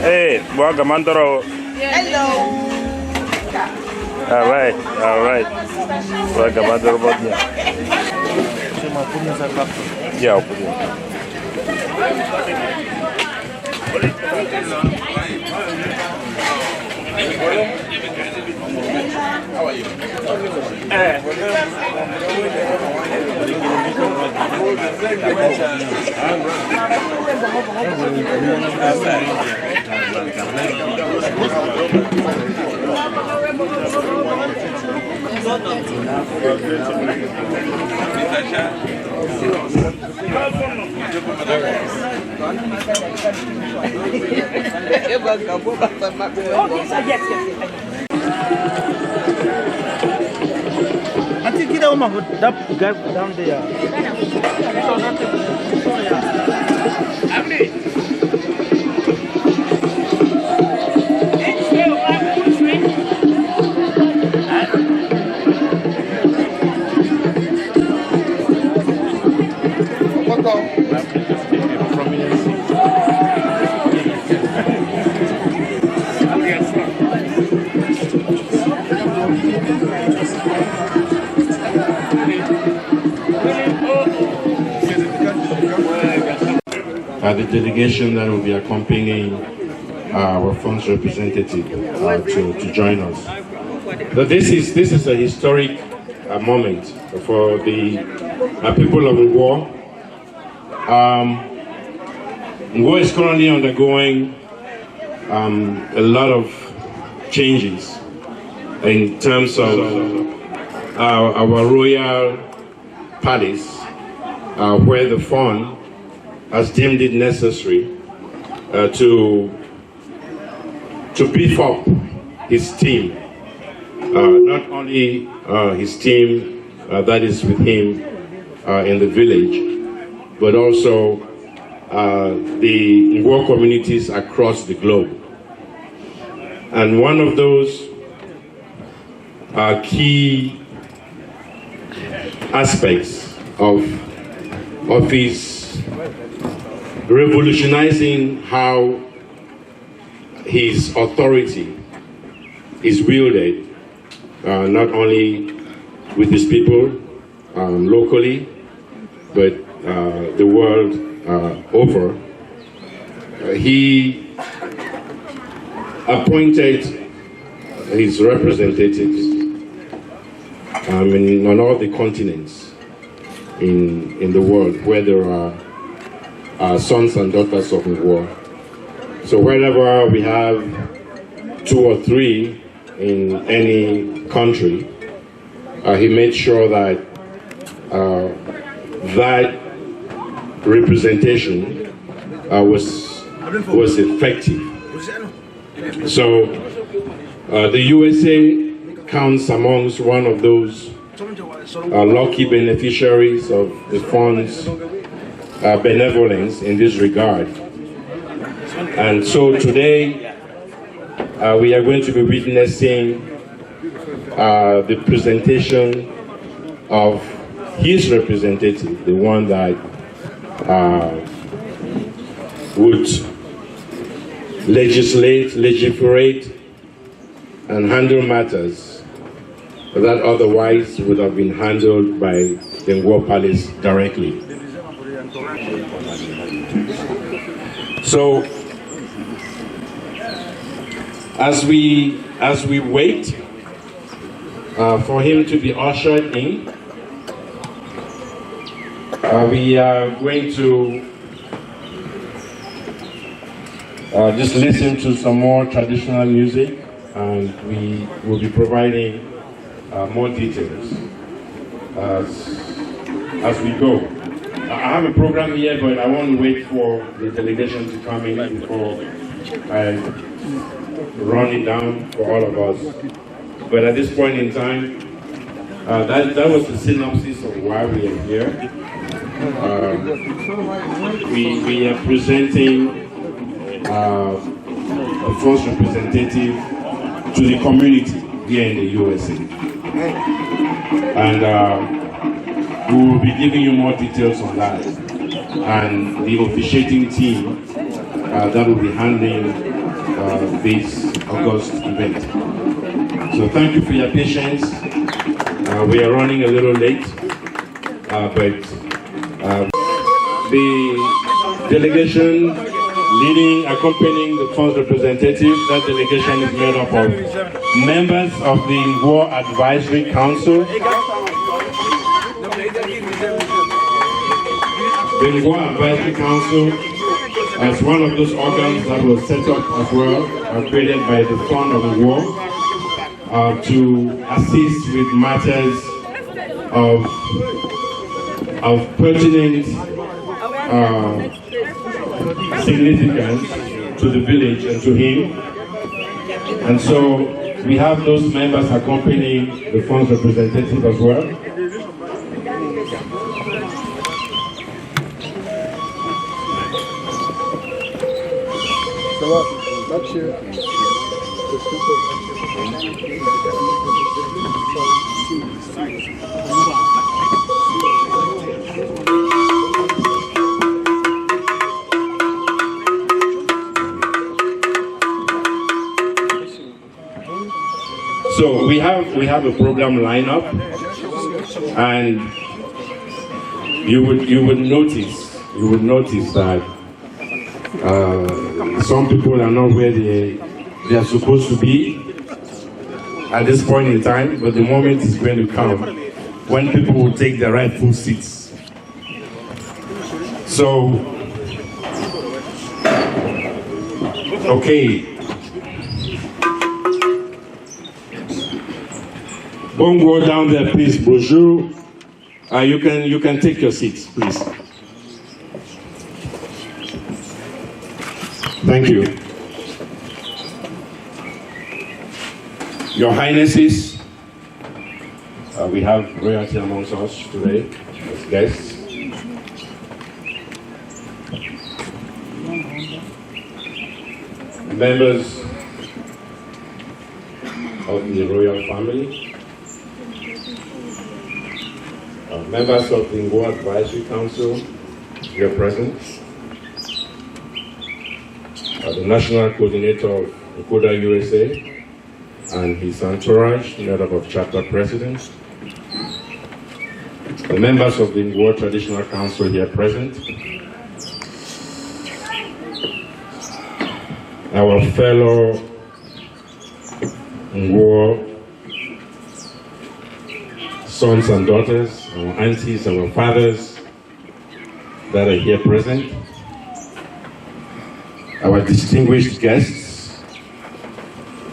Hey, welcome, Andoro. Hello. All right. Welcome, Andoro. Yeah, I'll put How are you? I think you know that guy down there. The delegation that will be accompanying our funds representative to join us. So this is a historic moment for the people of Ngwo. Ngwo is currently undergoing a lot of changes in terms of our royal palace, where the fund has deemed it necessary to beef up his team, not only his team that is with him in the village, but also the Ngwo communities across the globe. And one of those key aspects of his revolutionizing how his authority is wielded, not only with his people locally, but the world over. He appointed his representatives on all the continents in the world where there are sons and daughters of Ngwo. So wherever we have 2 or 3 in any country, he made sure that that representation was effective. So the USA counts amongst one of those lucky beneficiaries of the fund's benevolence in this regard. And so today we are going to be witnessing the presentation of his representative, the one that would legiferate and handle matters that otherwise would have been handled by the Ngwo Palace directly. So, as we wait for him to be ushered in, we are going to just listen to some more traditional music, and we will be providing more details as we go. I have a program here, but I want to wait for the delegation to come in before I run it down for all of us. But at this point in time, that was the synopsis of why we are here. We are presenting a first representative to the community here in the USA. And we will be giving you more details on that. And the officiating team that will be handling this August event. So thank you for your patience. We are running a little late, but the delegation accompanying the fund's representative, that delegation is made up of members of the Ngwo Advisory Council. The Ngwo Advisory Council as one of those organs that was set up as well, created by the Fund of Ngwo, to assist with matters of pertinent significance to the village and to him. And so we have those members accompanying the fund's representative as well. So we have a program lineup, and you would notice that some people are not where they are supposed to be at this point in time, but the moment is going to come when people will take their rightful seats. So, okay. Ngwo down there, please. Bonjour. You can take your seats, please. Thank you. Your Highnesses, we have royalty amongst us today as guests. Members of the royal family. Members of the Ngwo Advisory Council here present. The National Coordinator of Nkoda USA and his entourage, made up of chapter presidents. The members of the Ngwo Traditional Council here present. Our fellow Ngwo sons and daughters, our aunties, our fathers that are here present, our distinguished guests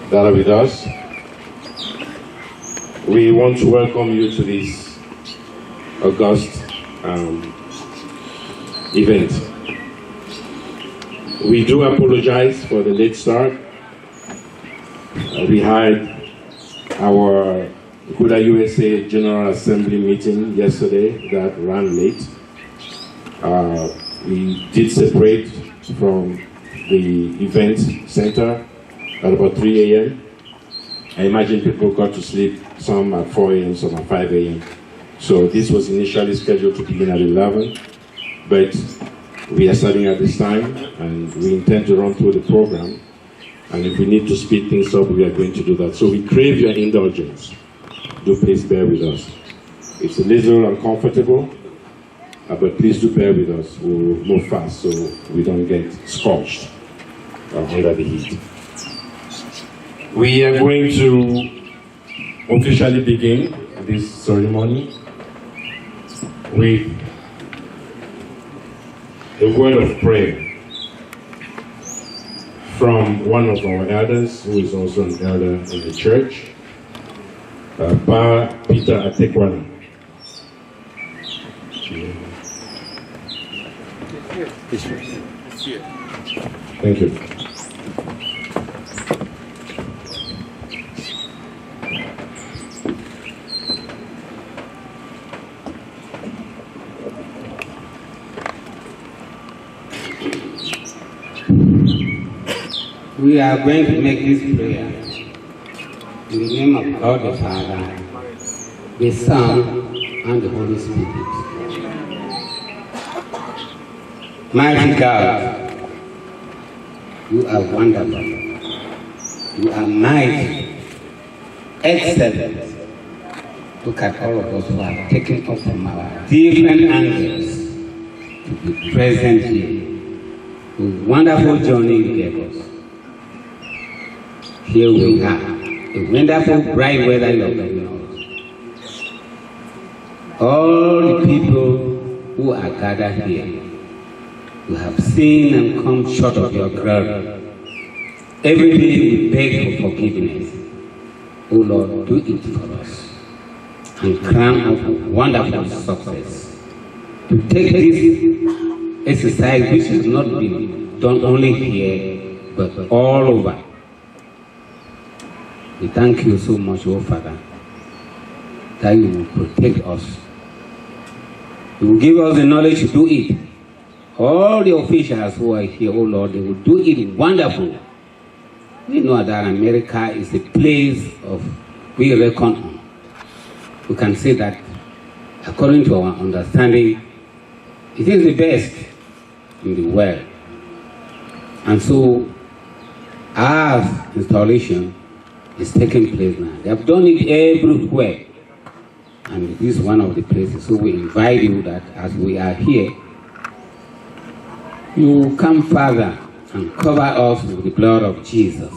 that are with us. We want to welcome you to this august event. We do apologize for the late start. We had our Nkoda USA General Assembly meeting yesterday that ran late. We did separate from the event center at about 3 a.m. I imagine people got to sleep, some at 4 a.m., some at 5 a.m. So this was initially scheduled to begin at 11, but we are starting at this time, and we intend to run through the program. And if we need to speed things up, we are going to do that. So we crave your indulgence. Do please bear with us. It's a little uncomfortable, but please do bear with us. We'll move fast so we don't get scorched under the heat. We are going to officially begin this ceremony with a word of prayer from one of our elders, who is also an elder in the church, Pa Peter Atekwana. Thank you. We are going to make this prayer in the name of God the Father, the Son, and the Holy Spirit. Mighty God, you are wonderful. You are mighty, excellent. Look at all of us who are taken up from our different angles to be present here. A wonderful journey you gave us. Here we are, a wonderful bright weather you have given us. All the people who are gathered here, who have sinned and come short of your glory. Every day we beg for forgiveness. Oh Lord, do it for us and crown us with wonderful success. To take this exercise which has not been done only here, but all over. We thank you so much, oh Father, that you will protect us. You will give us the knowledge to do it. All the officials who are here, oh Lord, they will do it wonderful. We know that America is a place of we reckon on. We can say that according to our understanding, it is the best in the world. And so our installation is taking place now. They have done it everywhere. And this is one of the places. So we invite you that as we are here, you come further and cover us with the blood of Jesus.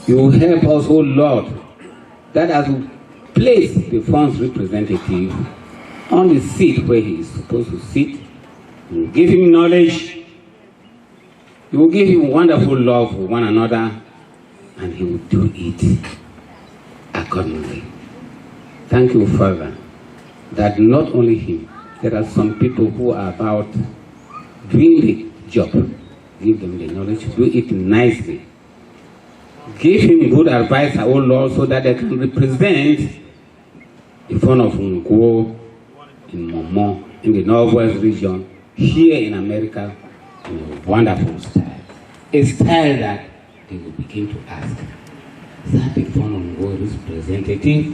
You will help us, oh Lord, that as we place the fund's representative on the seat where he is supposed to sit, you will give him knowledge, you will give him wonderful love for one another, and he will do it accordingly. Thank you, Father, that not only him, there are some people who are about doing the job. Give them the knowledge to do it nicely. Give him good advice, oh Lord, so that they can represent the fund of Ngwo in Momo, in the Northwest region, here in America, in a wonderful style. A style that they will begin to ask, is that the fund of Ngwo representative?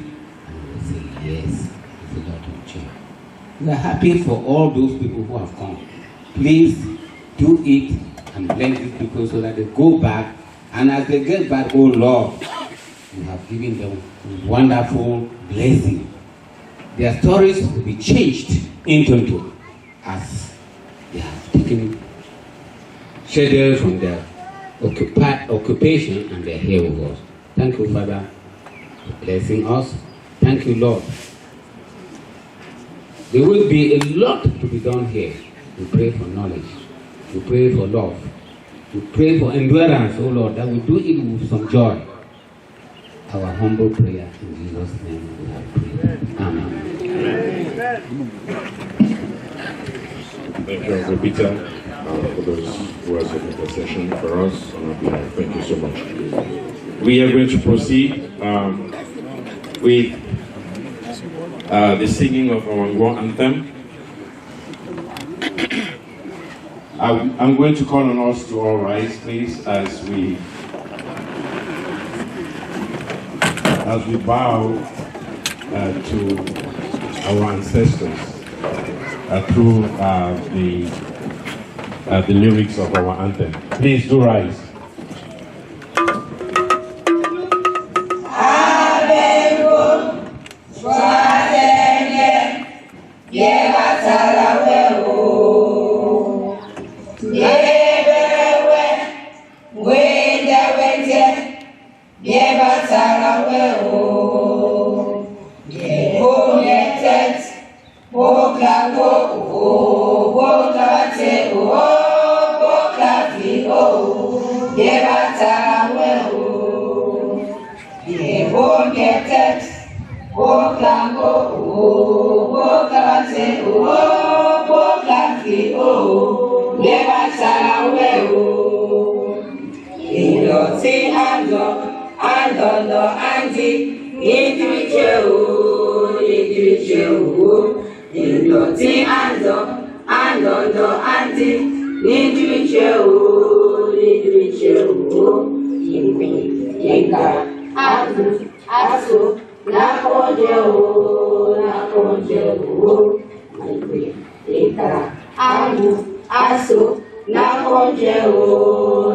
And we will say, yes, it's a lot of joy. We are happy for all those people who have come. Please do it and bless these people so that they go back, and as they get back, oh Lord, you have given them wonderful blessing. Their stories will be changed into as they have taken schedule from their occupation and they're here with us. Thank you, Father, for blessing us. Thank you, Lord. There will be a lot to be done here. We pray for knowledge. We pray for love. We pray for endurance, oh Lord, that we do it with some joy. Our humble prayer in Jesus' name we have prayed. Amen. Thank you, Uncle Peter, for those words of intercession for us on our behalf. Thank you so much. We are going to proceed with the singing of our Ngwo anthem. I'm going to call on us to all rise, please, as we bow to our ancestors through the lyrics of our anthem. Please do rise. Asu, na konje o,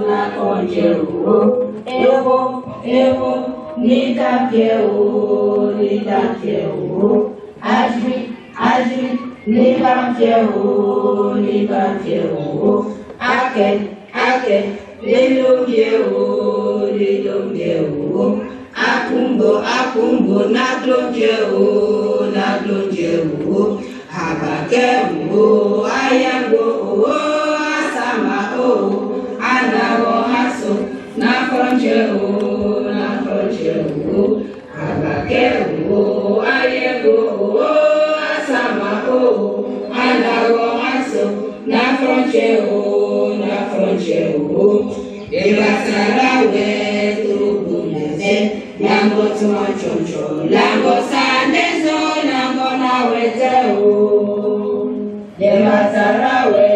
Akumbo, akumbo, naglonje o, habake o, ayango o, asama o, anago haso, nakronje o, habake o, ayango o, asama o, anago haso, nakronje o, Ebasara we to buneze, Lambo choncho, Lambo sandezo, Lambo na wete o. Ebasara we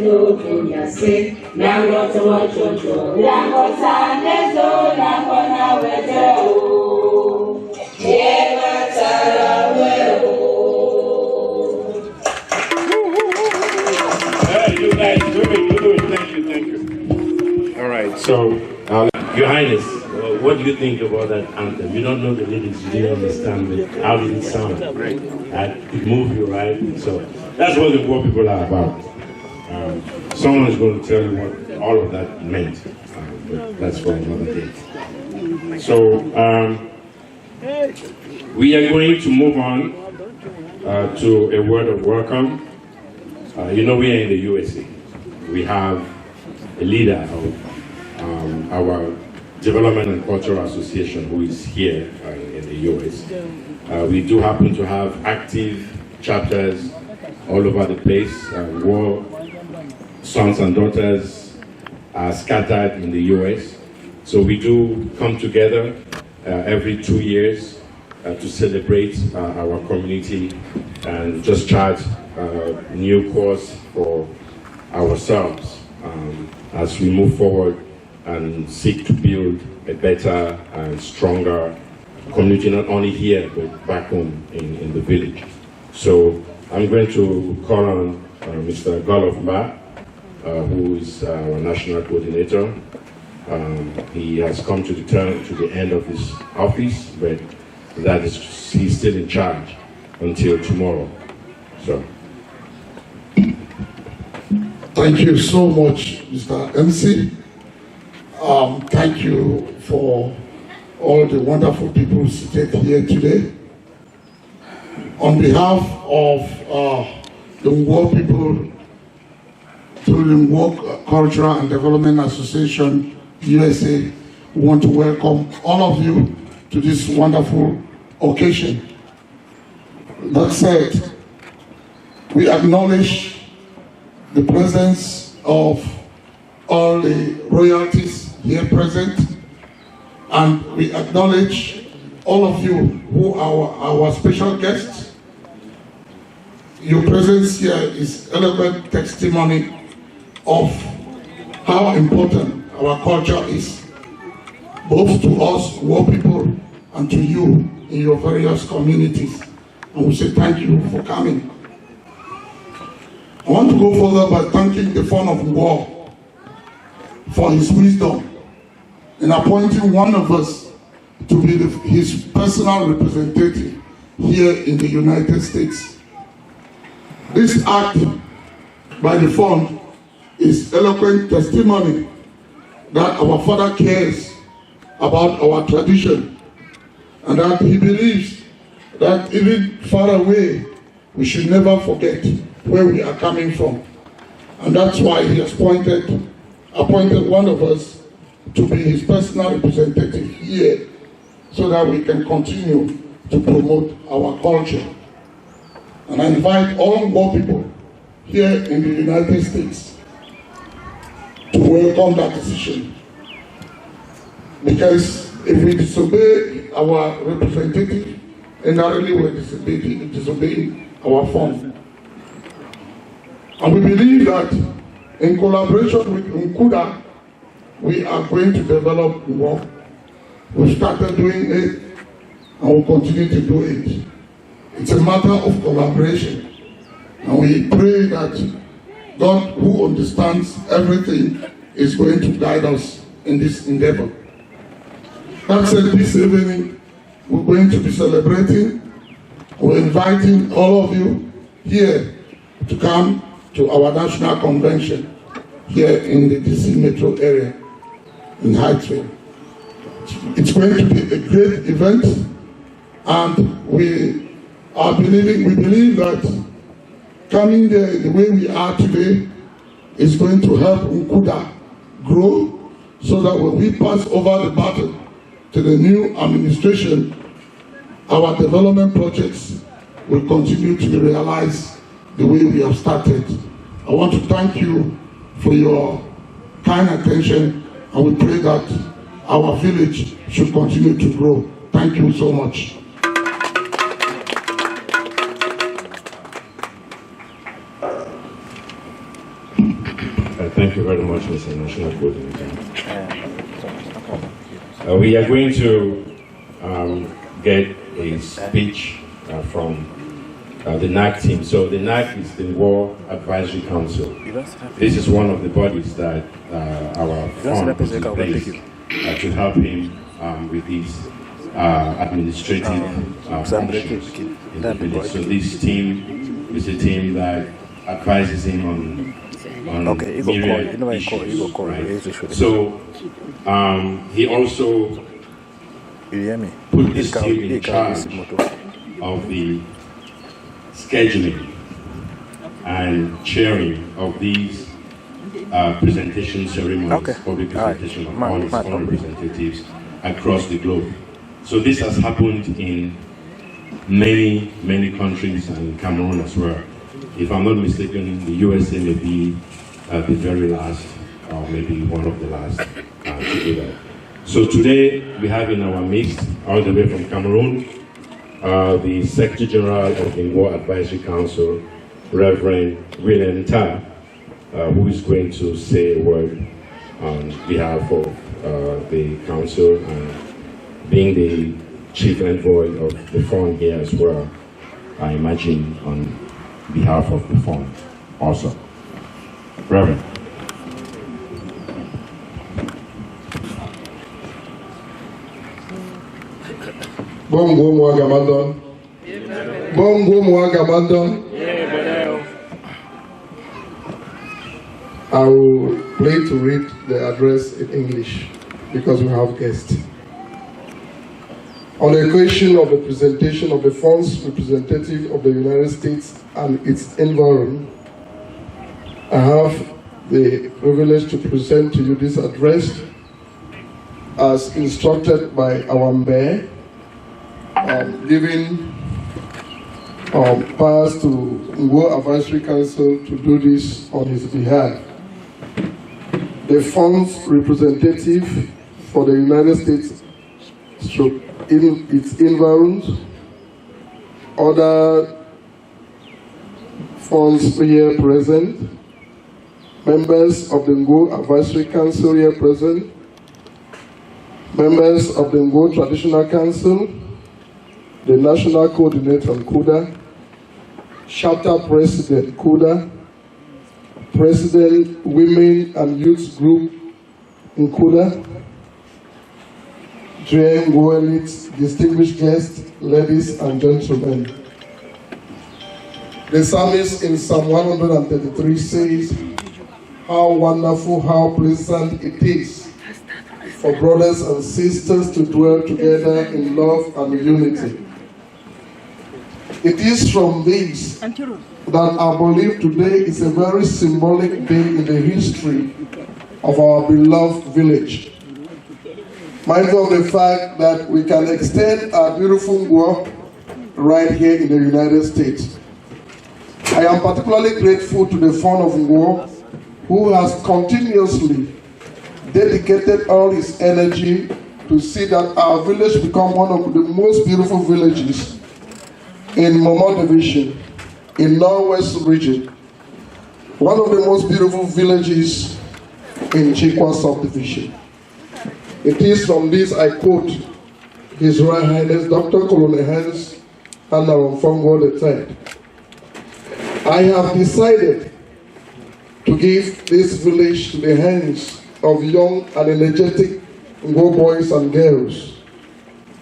to bunyase, Lambo choncho, Lambo sandezo, Lambo na wete o. Ebasara we o. Hey, you guys do it. Thank you. All right, so, Your Highness, what do you think about that anthem? You don't know the lyrics, you didn't understand it. How did it sound? Right. It moved you, right? So, that's what the Ngwo people are about. Someone is going to tell you what all of that meant. But that's for another day. So, we are going to move on to a word of welcome. You know, we are in the USA. We have a leader of our Development and Cultural Association who is here in the US. We do happen to have active chapters all over the place. Ngwo sons and daughters are scattered in the US. So we do come together every 2 years to celebrate our community and just chart a new course for ourselves as we move forward and seek to build a better and stronger community, not only here, but back home in the village. So I'm going to call on Mr. Ngwo, who is our national coordinator. He has come to the end of his office, but he's still in charge until tomorrow. So. Thank you so much, Mr. MC. Thank you for all the wonderful people seated here today. On behalf of the Ngwo people, through the Ngwo Cultural and Development Association, USA, we want to welcome all of you to this wonderful occasion. That said, we acknowledge the presence of all the royalties here present, and we acknowledge all of you who are our special guests. Your presence here is eloquent testimony of how important our culture is, both to us, Ngwo people, and to you in your various communities. And we say thank you for coming. I want to go further by thanking the Fon of Ngwo for his wisdom in appointing one of us to be his personal representative here in the United States. This act by the Fon is eloquent testimony that our father cares about our tradition and that he believes that even far away we should never forget where we are coming from. And that's why he has appointed one of us to be his personal representative here so that we can continue to promote our culture. And I invite all Ngwo people here in the United States to welcome that decision. Because if we disobey our representative, indirectly we're disobeying our Fon. And we believe that in collaboration with Nkuda, we are going to develop Ngwo. We started doing it and we'll continue to do it. It's a matter of collaboration. And we pray that God, who understands everything, is going to guide us in this endeavor. That said, this evening, we're going to be celebrating. We're inviting all of you here to come to our national convention here in the DC metro area in Hyattsville. It's going to be a great event, and we believe that coming there the way we are today is going to help Nkuda grow, so that when we pass over the baton to the new administration, our development projects will continue to be realized the way we have started. I want to thank you for your kind attention, and we pray that our village should continue to grow. Thank you so much. Thank you very much, Mr. National Coordinator. We are going to get a speech from the NAC team. So the NAC is the Ngwo Advisory Council. This is one of the bodies that our fund puts in place to help him with his administrative functions in the village. So this team is a team that advises him on myriad issues, right? So he also put this team in charge of the scheduling and chairing of these presentation ceremonies, public presentation of all its foreign representatives across the globe. So this has happened in many, many countries, and in Cameroon as well. If I'm not mistaken, the USA may be the very last, or maybe one of the last to do that. So today we have in our midst, all the way from Cameroon, the Secretary General of the Ngwo Advisory Council, Reverend William Ta, who is going to say a word on behalf of the council, and being the chief envoy of the fund here as well, I imagine on behalf of the fund also. Reverend. Bongo Mwagamandon. Bongo Mwagamandon. I will play to read the address in English because we have guests. On the occasion of the presentation of the fund's representative of the United States and its environment, I have the privilege to present to you this address as instructed by our mayor, giving powers to Ngwo Advisory Council to do this on his behalf. The fund's representative for the United States in its environs, other funds here present, members of the Ngwo Advisory Council here present, members of the Ngwo Traditional Council, the National Coordinator on Kuda, Chapter President Kuda, President Women and Youth Group in Kuda, dear Ngwo elites, distinguished guests, ladies and gentlemen. The psalmist in Psalm 133 says, "How wonderful, how pleasant it is for brothers and sisters to dwell together in love and unity." It is from this that I believe today is a very symbolic day in the history of our beloved village. Mindful of the fact that we can extend our beautiful Ngwo right here in the United States. I am particularly grateful to the fund of Ngwo, who has continuously dedicated all his energy to see that our village become one of the most beautiful villages in Momo Division, in Northwest region, one of the most beautiful villages in Chikwa subdivision. It is from this I quote His Royal Highness Dr. Colonel Hans Anaronfongo III. I have decided to give this village to the hands of young and energetic Ngwo boys and girls.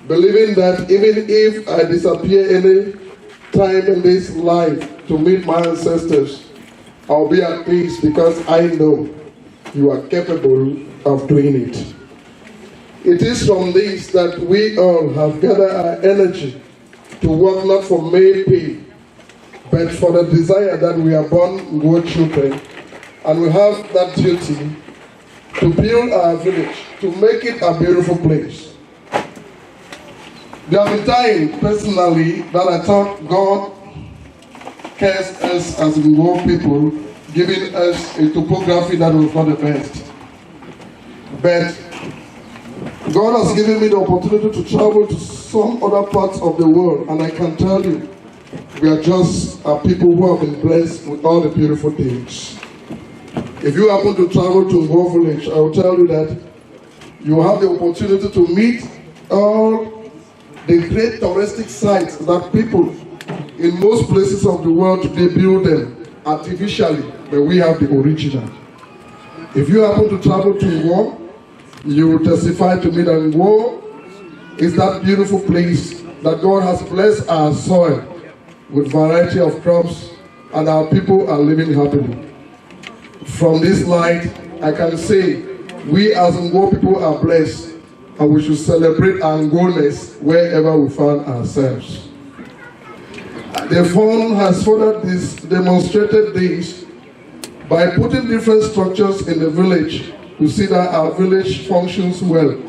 believing that even if I disappear any time in this life to meet my ancestors, I'll be at peace because I know you are capable of doing it. It is from this that we all have gathered our energy to work not for mere pay, but for the desire that we are born Ngwo children, and we have that duty to build our village, to make it a beautiful place. There have been times, personally, that I thought God cares us as Ngwo people, giving us a topography that was not the best. But God has given me the opportunity to travel to some other parts of the world, and I can tell you, we are just people who have been blessed with all the beautiful things. If you happen to travel to Ngwo village, I will tell you that you have the opportunity to meet all the great touristic sites that people in most places of the world today build them artificially, but we have the original. If you happen to travel to Ngwo, you will testify to me that Ngwo is that beautiful place that God has blessed our soil with variety of crops, and our people are living happily. From this light, I can say we as Ngwo people are blessed, and we should celebrate our Ngwo-ness wherever we find ourselves. The fund has further demonstrated this by putting different structures in the village to see that our village functions well.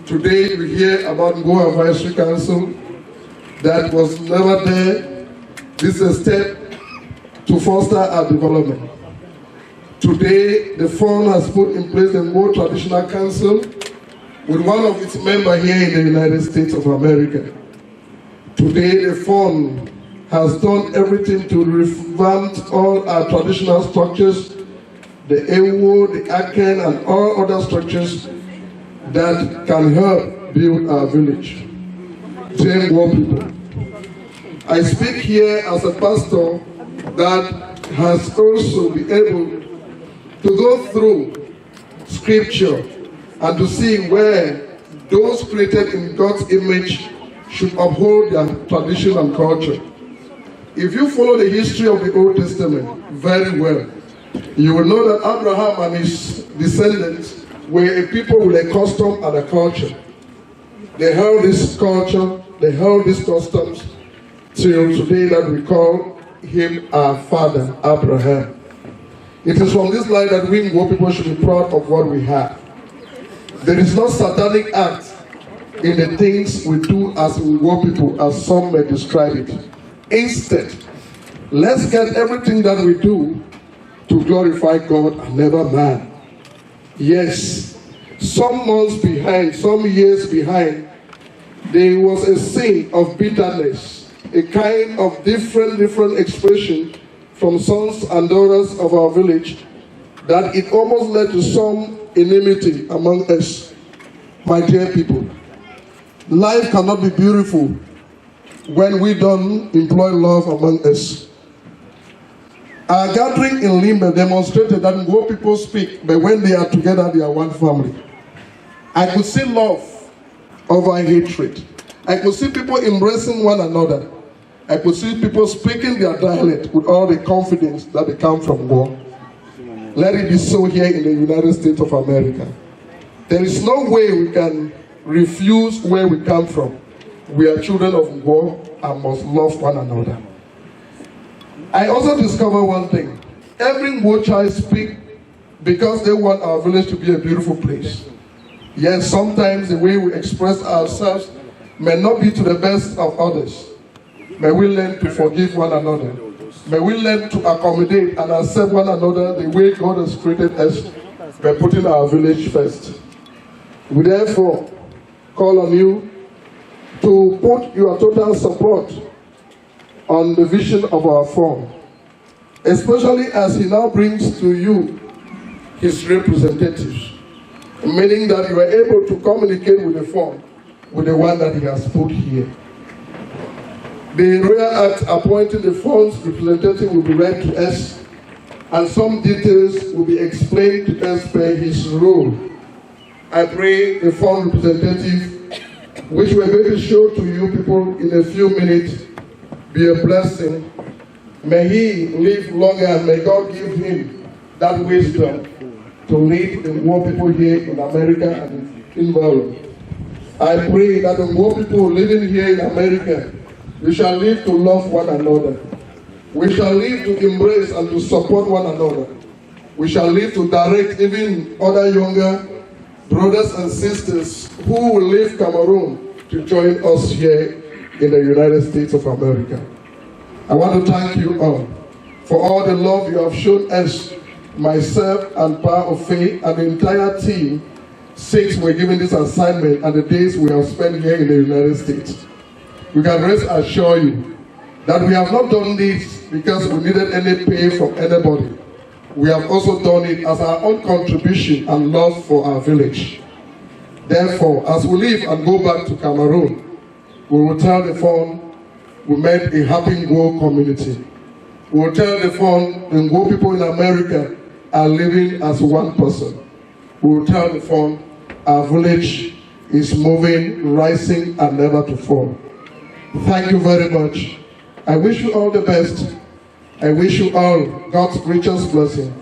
Today we hear about Ngwo Advisory Council that was never there. This is a step to foster our development. Today the fund has put in place the Ngwo Traditional Council with one of its members here in the United States of America. Today the fund has done everything to revamp all our traditional structures, the Ngwo, the Aken, and all other structures that can help build our village. Dear Ngwo people, I speak here as a pastor that has also been able to go through scripture and to see where those created in God's image should uphold their tradition and culture. If you follow the history of the Old Testament very well, you will know that Abraham and his descendants were a people with a custom and a culture. They held this culture, they held these customs till today that we call him our father, Abraham. It is from this light that we Ngwo people should be proud of what we have. There is no satanic act in the things we do as Ngwo people, as some may describe it. Instead, let's get everything that we do to glorify God and never man. Yes, some months behind, some years behind, there was a sin of bitterness, a kind of different expression from sons and daughters of our village, that it almost led to some enmity among us. My dear people, life cannot be beautiful when we don't employ love among us. Our gathering in Limbe demonstrated that Ngwo people speak, but when they are together, they are one family. I could see love over hatred. I could see people embracing one another. I could see people speaking their dialect with all the confidence that they come from Ngwo. Let it be so here in the United States of America. There is no way we can refuse where we come from. We are children of Ngwo and must love one another. I also discovered one thing. Every Ngwo child speaks because they want our village to be a beautiful place. Yes, sometimes the way we express ourselves may not be to the best of others. May we learn to forgive one another. May we learn to accommodate and accept one another the way God has created us by putting our village first. We therefore call on you to put your total support on the vision of our fund, especially as he now brings to you his representatives, meaning that you are able to communicate with the fund, with the one that he has put here. The Royal Act appointing the fund's representative will be read to us, and some details will be explained to us by his role. I pray the fund representative which we're going to show to you people in a few minutes, be a blessing. May he live longer and may God give him that wisdom to lead the Ngwo people here in America and in Ngwo. I pray that the Ngwo people living here in America, we shall live to love one another. We shall live to embrace and to support one another. We shall live to direct even other younger brothers and sisters who will leave Cameroon to join us here in the United States of America. I want to thank you all for all the love you have shown us, myself and Power of Faith and the entire team, since we're given this assignment and the days we have spent here in the United States. We can rest assure you that we have not done this because we needed any pay from anybody. We have also done it as our own contribution and love for our village. Therefore, as we leave and go back to Cameroon, we will tell the phone we made a happy Ngwo community. We will tell the phone the Ngwo people in America are living as one person. We will tell the phone our village is moving, rising, and never to fall. Thank you very much. I wish you all the best. I wish you all God's richest blessing.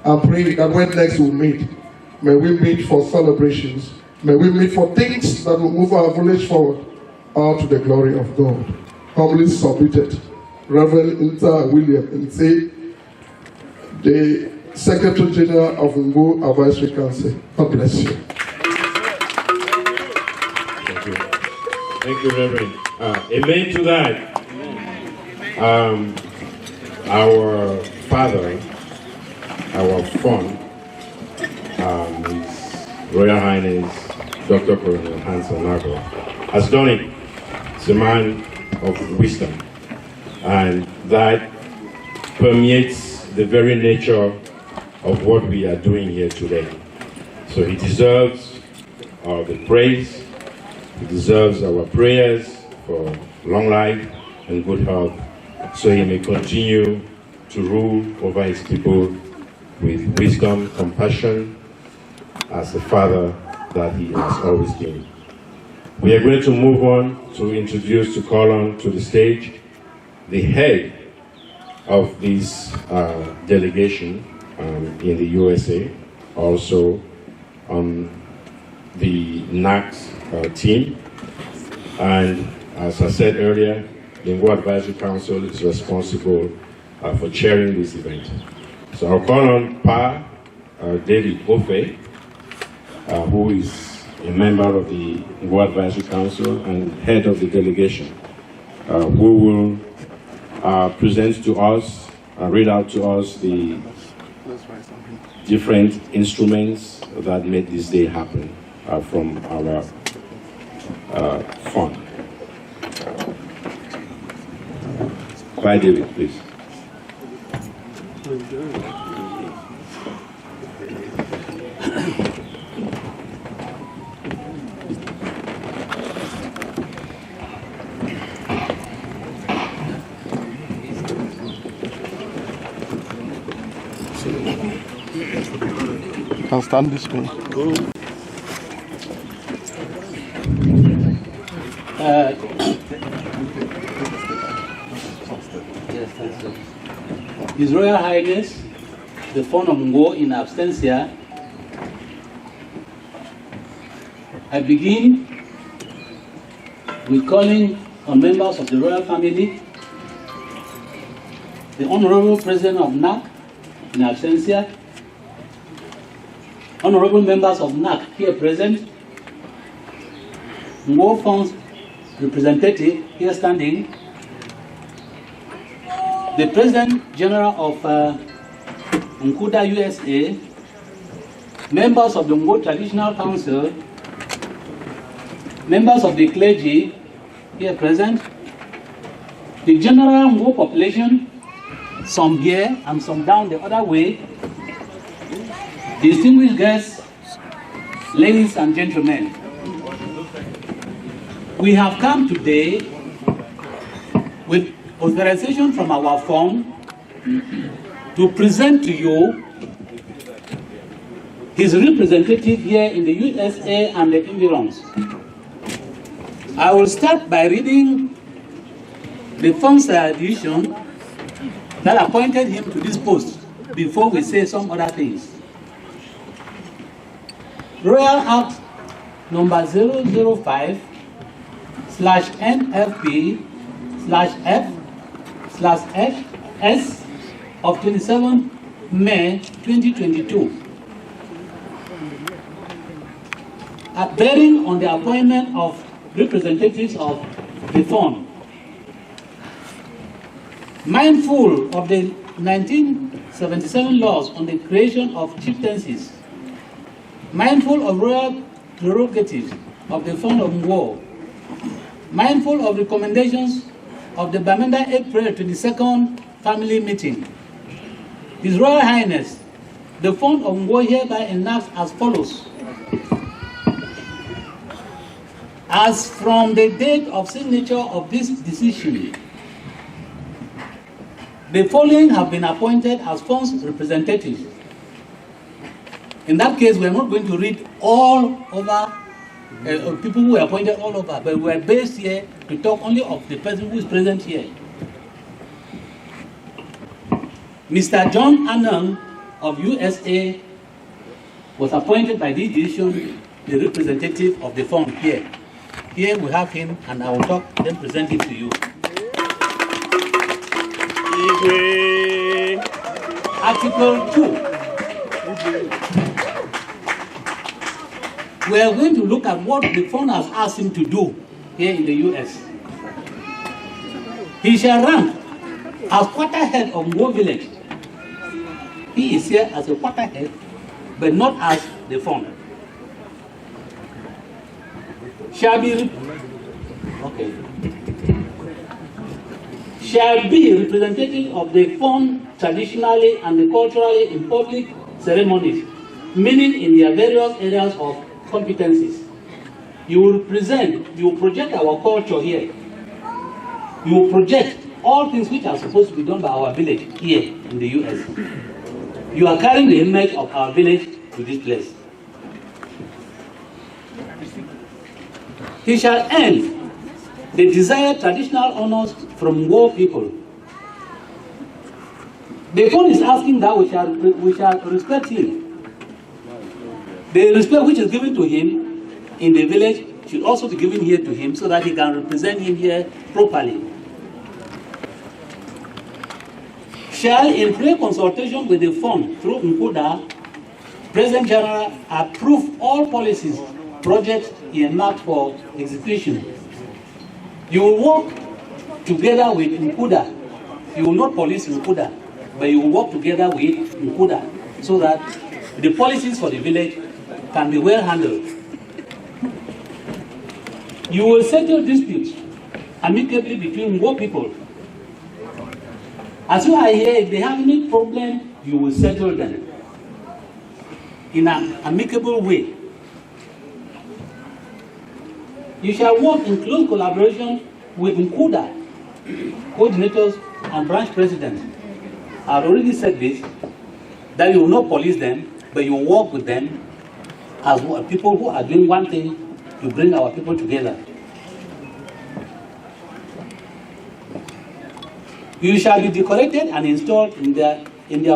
I pray that when next we meet, may we meet for celebrations. May we meet for things that will move our village forward, all to the glory of God. Humbly submitted, Reverend Inter William Nse, the Secretary General of Ngwo Advisory Council. God bless you. Thank you. Thank you, Reverend. Amen to that. Our father, our fund, His Royal Highness Dr. Colonel Hanson Ngwo, has done it. He's a man of wisdom, and that permeates the very nature of what we are doing here today. So he deserves the praise, he deserves our prayers for long life and good health, so he may continue to rule over his people with wisdom, compassion, as the father that he has always been. We are going to move on to introduce, to call on to the stage, the head of this delegation in the USA, also on the NAC team. And as I said earlier, the Ngwo Advisory Council is responsible for chairing this event. So I'll call on Pa David Ofe, who is a member of the Ngwo Advisory Council and head of the delegation, who will present to us, read out to us the different instruments that made this day happen from our fund. Pa David, please. Can stand this way. His Royal Highness, the Fond of Ngwo in absentia, I begin with calling on members of the royal family, the Honorable President of NAC in absentia, honorable members of NAC here present, Ngwo Fund's representative here standing, the President General of Nkuda USA, members of the Ngwo Traditional Council, members of the clergy here present, the general Ngwo population, some here and some down the other way, distinguished guests, ladies and gentlemen. We have come today with authorization from our fund to present to you his representative here in the USA and the environs. I will start by reading the first division that appointed him to this post before we say some other things. Royal Act number 005/NFP/F/S of 27 May 2022. Bearing on the appointment of representatives of the fund. Mindful of the 1977 laws on the creation of chieftaincies, mindful of royal prerogatives of the fund of Ngwo, mindful of recommendations of the Bamenda April 22nd family meeting, His Royal Highness, the fund of Ngwo hereby enacts as follows. As from the date of signature of this decision, the following have been appointed as funds representatives. In that case, we are not going to read all over people who were appointed all over, but we are based here to talk only of the person who is present here. Mr. John Annan of USA was appointed by this decision the representative of the fund here. Here we have him, and I will talk, then present him to you. Article 2. We are going to look at what the fund has asked him to do here in the US. He shall rank as quarterhead of Ngwo village. He is here as a quarterhead, but not as the fund. Shall be representative of the fund traditionally and culturally in public ceremonies, meaning in their various areas of competencies. You will project our culture here. You will project all things which are supposed to be done by our village here in the US. You are carrying the image of our village to this place. He shall earn the desired traditional honors from Ngwo people. The fund is asking that we shall respect him. The respect which is given to him in the village should also be given here to him so that he can represent him here properly. Shall, in free consultation with the fund through Nkuda, President General approve all policies, projects earmarked for execution. You will work together with Nkuda. You will not police Nkuda, but you will work together with Nkuda so that the policies for the village can be well handled. You will settle disputes amicably between Ngwo people. As you are here, if they have any problem, you will settle them in an amicable way. You shall work in close collaboration with Nkuda, coordinators and branch presidents. I've already said this, that you will not police them, but you will work with them as people who are doing one thing to bring our people together. You shall be decorated and installed in their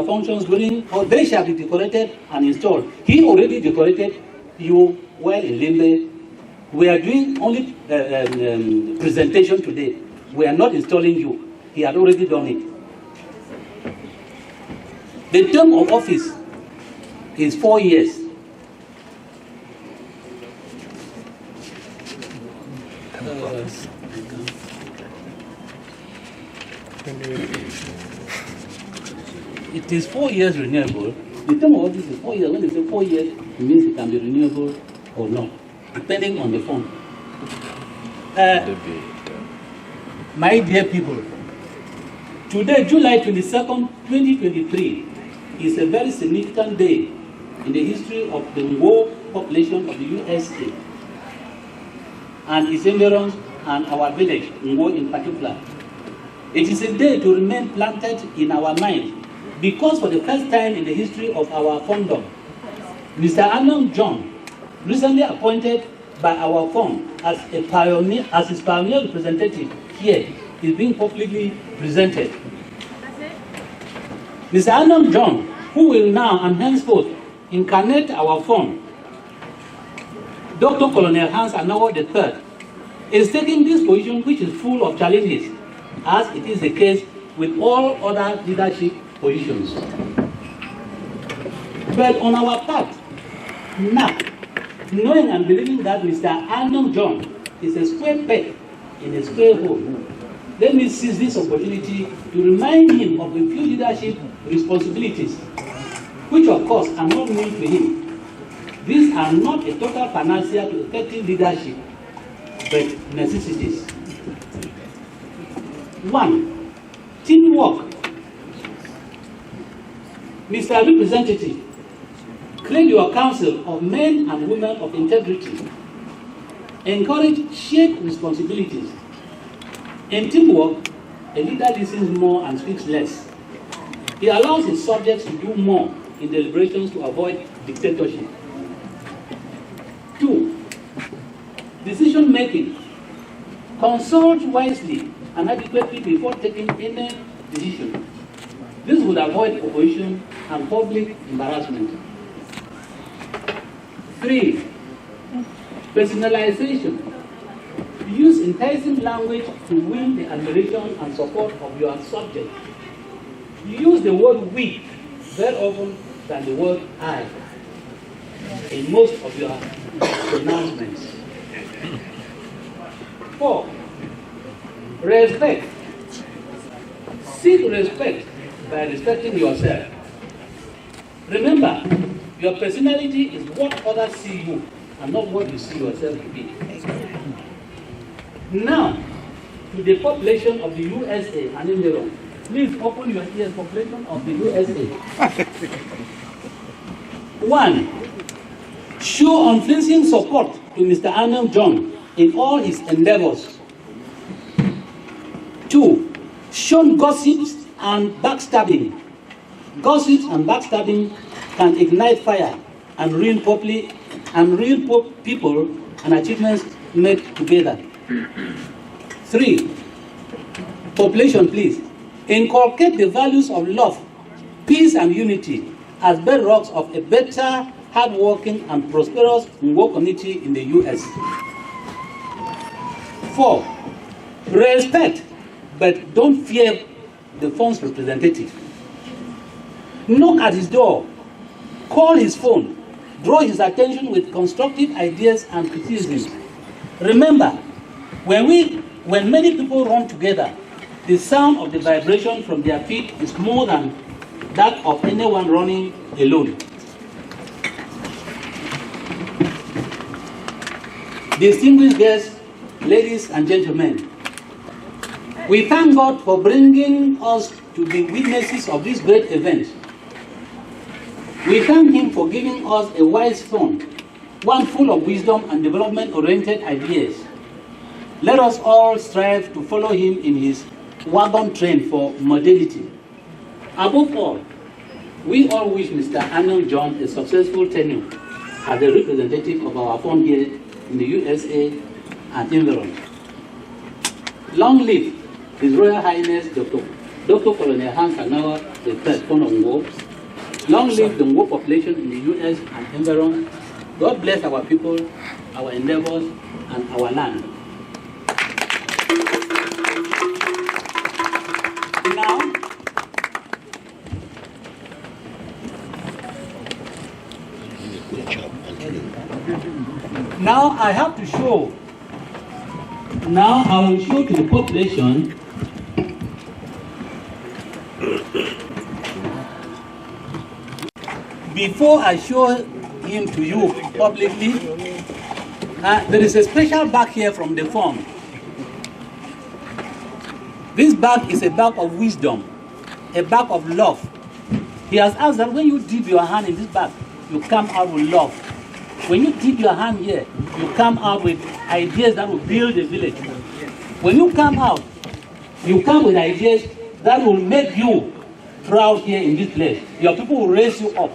functions during, or they shall be decorated and installed. He already decorated you well in Limbe. We are doing only presentation today. We are not installing you. He had already done it. The term of office is 4 years. It is 4 years renewable. The term of office is 4 years. When they say 4 years, it means it can be renewable or not, depending on the fund. My dear people, today, July 22nd, 2023, is a very significant day in the history of the Ngwo population of the USA and its environs and our village, Ngwo in particular. It is a day to remain planted in our mind because for the first time in the history of our fondom, Mr. Anon John, recently appointed by our firm as a pioneer, as his pioneer representative here is being publicly presented. Mr. Arnold John, who will now and henceforth incarnate our firm, Dr. Colonel Hans Ngwo III, is taking this position which is full of challenges, as it is the case with all other leadership positions. But on our part, now, knowing and believing that Mr. Arnold John is a square peg in a square hole, let me seize this opportunity to remind him of a few leadership responsibilities, which of course are not new to him. These are not a total panacea to effective leadership, but necessities. 1. Teamwork. Mr. Representative, claim your council of men and women of integrity. Encourage shared responsibilities. In teamwork, a leader listens more and speaks less. He allows his subjects to do more in deliberations to avoid dictatorship. 2. Decision making. Consult wisely and adequately before taking any decision. This would avoid opposition and public embarrassment. 3. Personalization. Use enticing language to win the admiration and support of your subject. Use the word we very often than the word I in most of your pronouncements. 4. Respect. Seek respect by respecting yourself. Remember, your personality is what others see you and not what you see yourself to be. Now, to the population of the USA and England. Please open your ears, population of the USA. 1. Show unflinching support to Mr. Arnold John in all his endeavors. 2. Shun gossips and backstabbing. Gossips and backstabbing can ignite fire and ruin people and achievements made together. 3. Population, please. Inculcate the values of love, peace, and unity as bedrocks of a better, hardworking, and prosperous Ngwo community in the U.S. 4. Respect, but don't fear the firm's representative. Knock at his door, call his phone, draw his attention with constructive ideas and criticisms. Remember, when many people run together, the sound of the vibration from their feet is more than that of anyone running alone. Distinguished guests, ladies and gentlemen, we thank God for bringing us to be witnesses of this great event. We thank Him for giving us a wise firm, one full of wisdom and development-oriented ideas. Let us all strive to follow Him in His wagon train for modernity. Above all, we all wish Mr. Arnold John a successful tenure as the representative of our firm here in the USA and environment. Long live His Royal Highness Dr. Colonel Hans Ngwo III, son of Ngwo. Long live the Ngwo population in the US and environment. God bless our people, our endeavors, and our land. Now I have to show. Now I will show to the population before I show him to you publicly. There is a special bag here from the firm. This bag is a bag of wisdom, a bag of love. He has asked that when you dip your hand in this bag, you come out with love. When you dip your hand here, you come out with ideas that will build the village. When you come out, you come with ideas that will make you proud here in this place. Your people will raise you up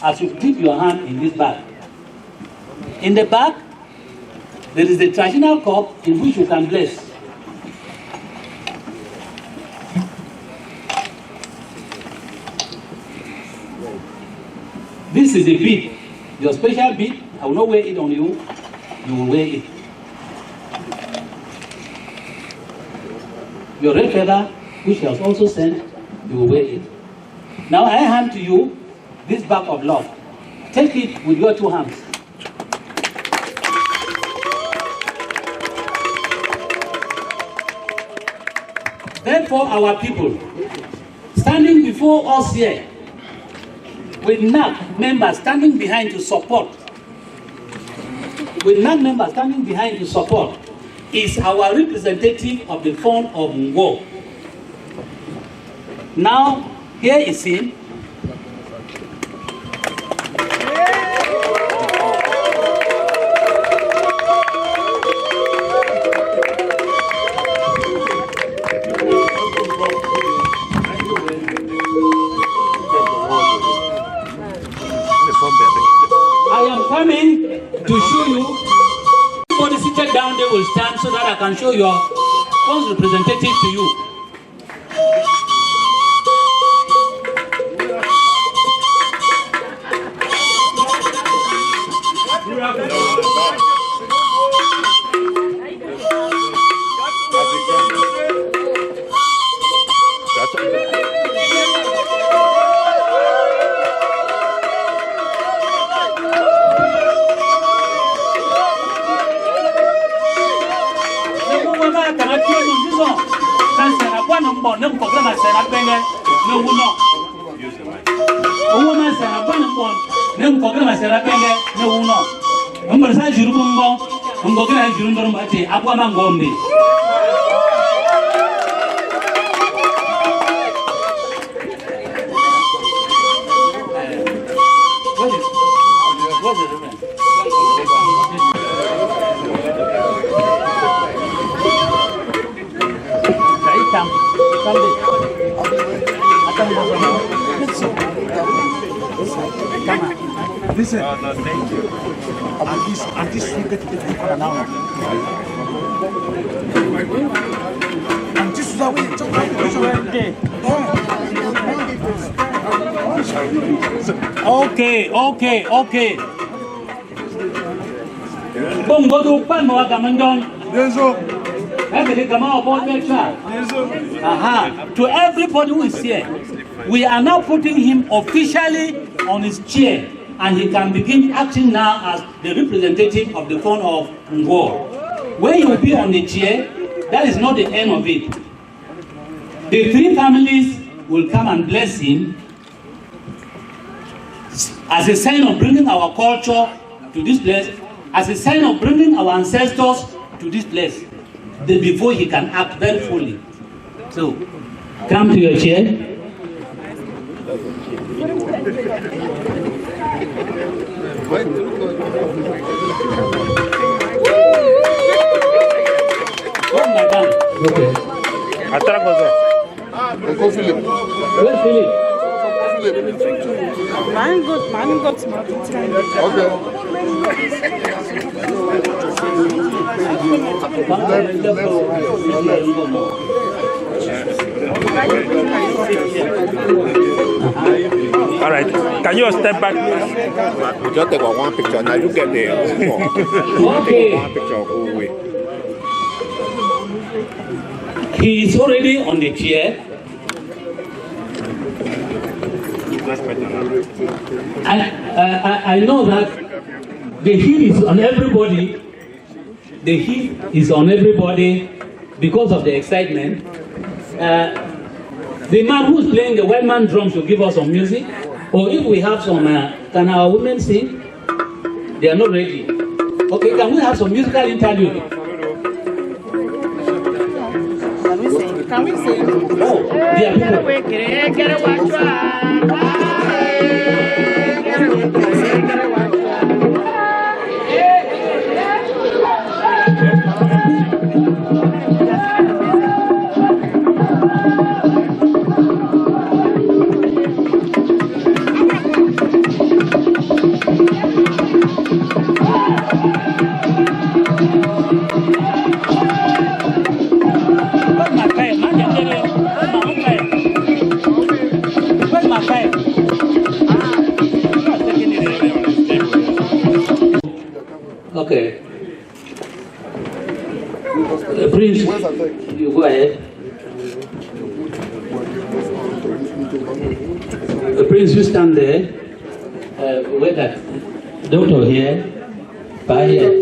as you dip your hand in this bag. In the bag, There is the traditional cup in which you can bless. This is the bead, your special bead. I will not wear it on you, you will wear it. Your red feather, which he has also sent, you will wear it. Now I hand to you this bag of love. Take it with your 2 hands. Therefore, our people, standing before us here, with NAC members standing behind to support, is our representative of the fund of Ngwo. Now, here is him. I am coming to show you. Everybody seated down there will stand so that I can show your fund's representative to you. Listen. No, thank you. And this you get to take the now. And this is how we talk Okay. Bongo do pan mo agamandon. To everybody who is here, we are now putting him officially on his chair, and he can begin acting now as the representative of the fund of Ngwo. When he will be on the chair, that is not the end of it. The 3 families will come and bless him as a sign of bringing our culture to this place, as a sign of bringing our ancestors to this place, before he can act very fully. So, come to your chair. Oh, madam. Okay. Uncle Philip. Where's Philip? Mine got All right. Can you step back, please? We just take one picture. Now you get there. Okay. One picture go away. He is already on the chair. I know that the heat is on everybody. The heat is on everybody because of the excitement. The man who's playing the white man drums will give us some music. Or if we have some, can our women sing? They are not ready. Okay, can we have some musical interlude? Can we sing? Oh, yeah, people. go ahead. Please, you stand there. Wait that. Doctor here. By here.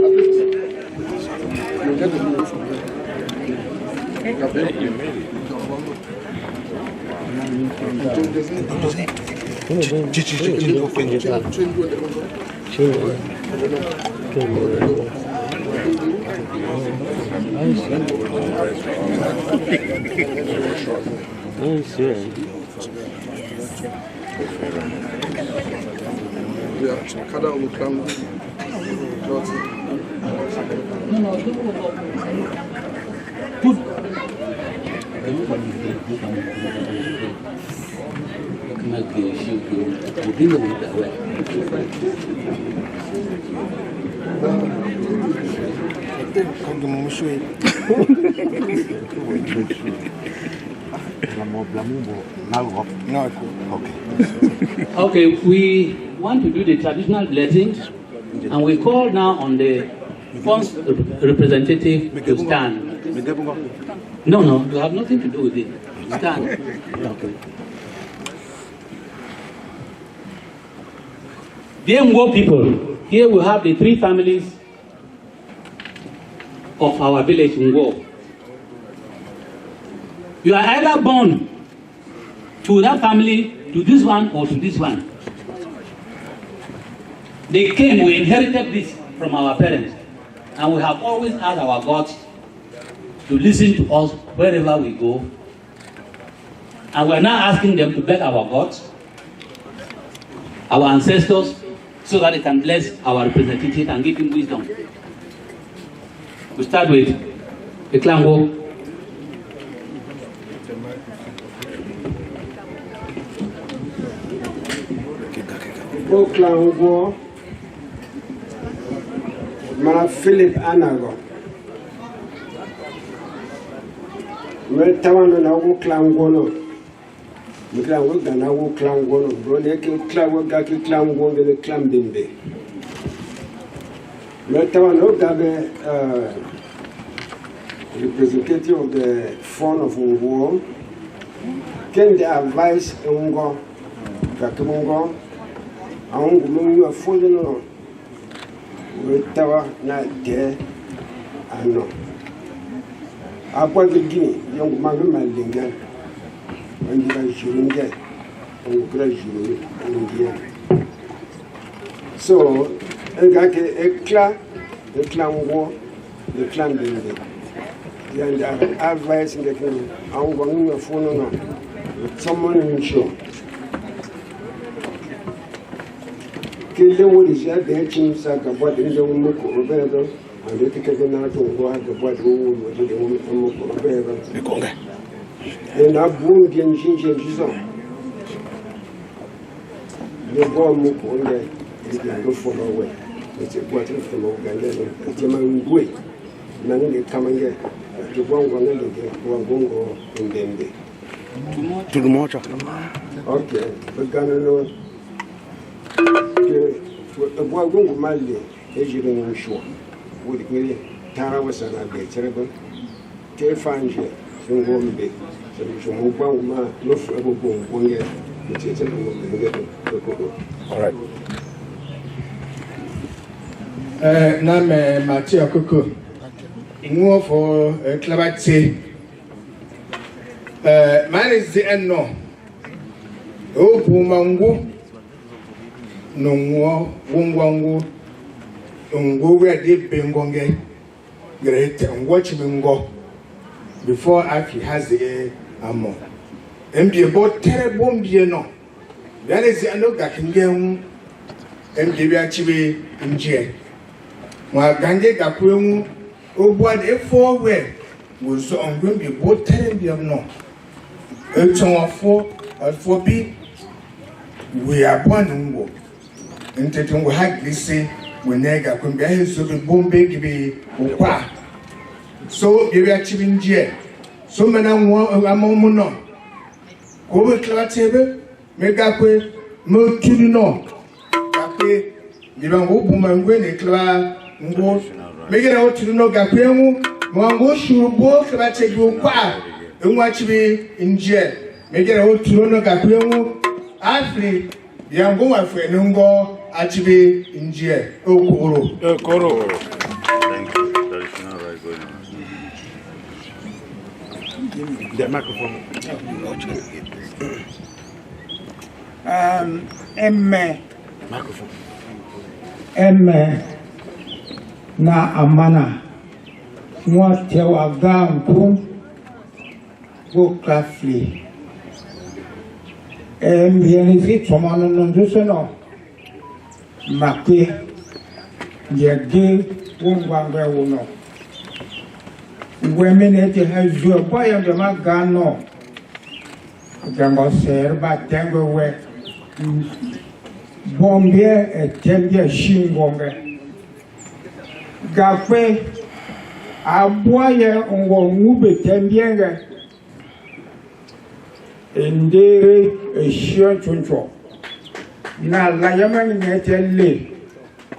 Okay, we want to do the traditional blessings, and we call now on the first representative to stand. No, you have nothing to do with it. Stand. Okay. Dear Ngwo people, here we have the three families of our village Ngwo. You are either born to that family, to this one, or to this one. They came, we inherited this from our parents, and we have always asked our God to listen to us wherever we go. And we're now asking them to beg our gods, our ancestors, so that they can bless our representative and give him wisdom. We start with the clan Ngwo. Clan Ngwo, Ma Philip Anago. Me tawano na wo clan Ngwo no. Me clan wo gana wo clan Ngwo no. Bro ne ke clan wo ga ke clan Ngwo ne clan bimbe. Me tawano ga be representative of the fund of Ngwo. Can they advise Ngwo ga ke Ngwo? Angu mungu afundi no wetawa na de ano apa gini yang mangu malinga andi ba shurunge angu kra shuru ndia so enga ke ekla Ngwo the clan binde yanda advice ngeke angu mungu afundi no someone in show Kille wuri shi da ya cin sa gaba da inda wani muku rubai ba a da take ga na to ko ha gaba da wuri waje da wani dan muku rubai ba ne konga na bun gen shin shi so ne go muku wanda ya go follow way ce ko ta ta mu ga ne ce man ngwe nan ne kaman ga to gongo ne da ko gongo indende tudumocha okay bagana no boy gungu malle ejiri ni shwa wodi kire tara wasa na be terebe te fanje ngombe so mo bangu ma no fu ebo bongo nge te te ngombe nge ko all right na me mati akoko Ngwo for klabati man is the enno o pumangu no Ngwo wungwangu Ngwo we de bengonge great and watch Ngwo before Aki has the ammo MD about terrible mbie no that is the no gakingem MD we achieve nje wa ganje gakwemu obwa de forward wo so ongbem bi bo terrible no etonwafo afo bi we are born Ngwo Ntetu we had this say we nega kumbia hizo bombe gibi ukwa so you are achieving je so mena Ngwo amomu no ko we klatebe mega kwe mo tudu no akwe diba ngo buma ngwe ne kla Ngwo mega na otudu no gakwe mu Ngwo shubo kaba chegu kwa enwa chibi inje megere oturo no gakwenwu afri yango wafe nungo achibi inje okoro. Thank you. Traditional rice going on. The microphone. Emme na amana mwote wa gampu bukafli mbienifi tomano nondusono makwe yege wungwangwe wuno ngwemene te hazuo boya ndema gano gango serba tengwe we bombie etembie shingonge gafe aboye ngo ngube tembienge endere eshion chuncho na la yamani netelle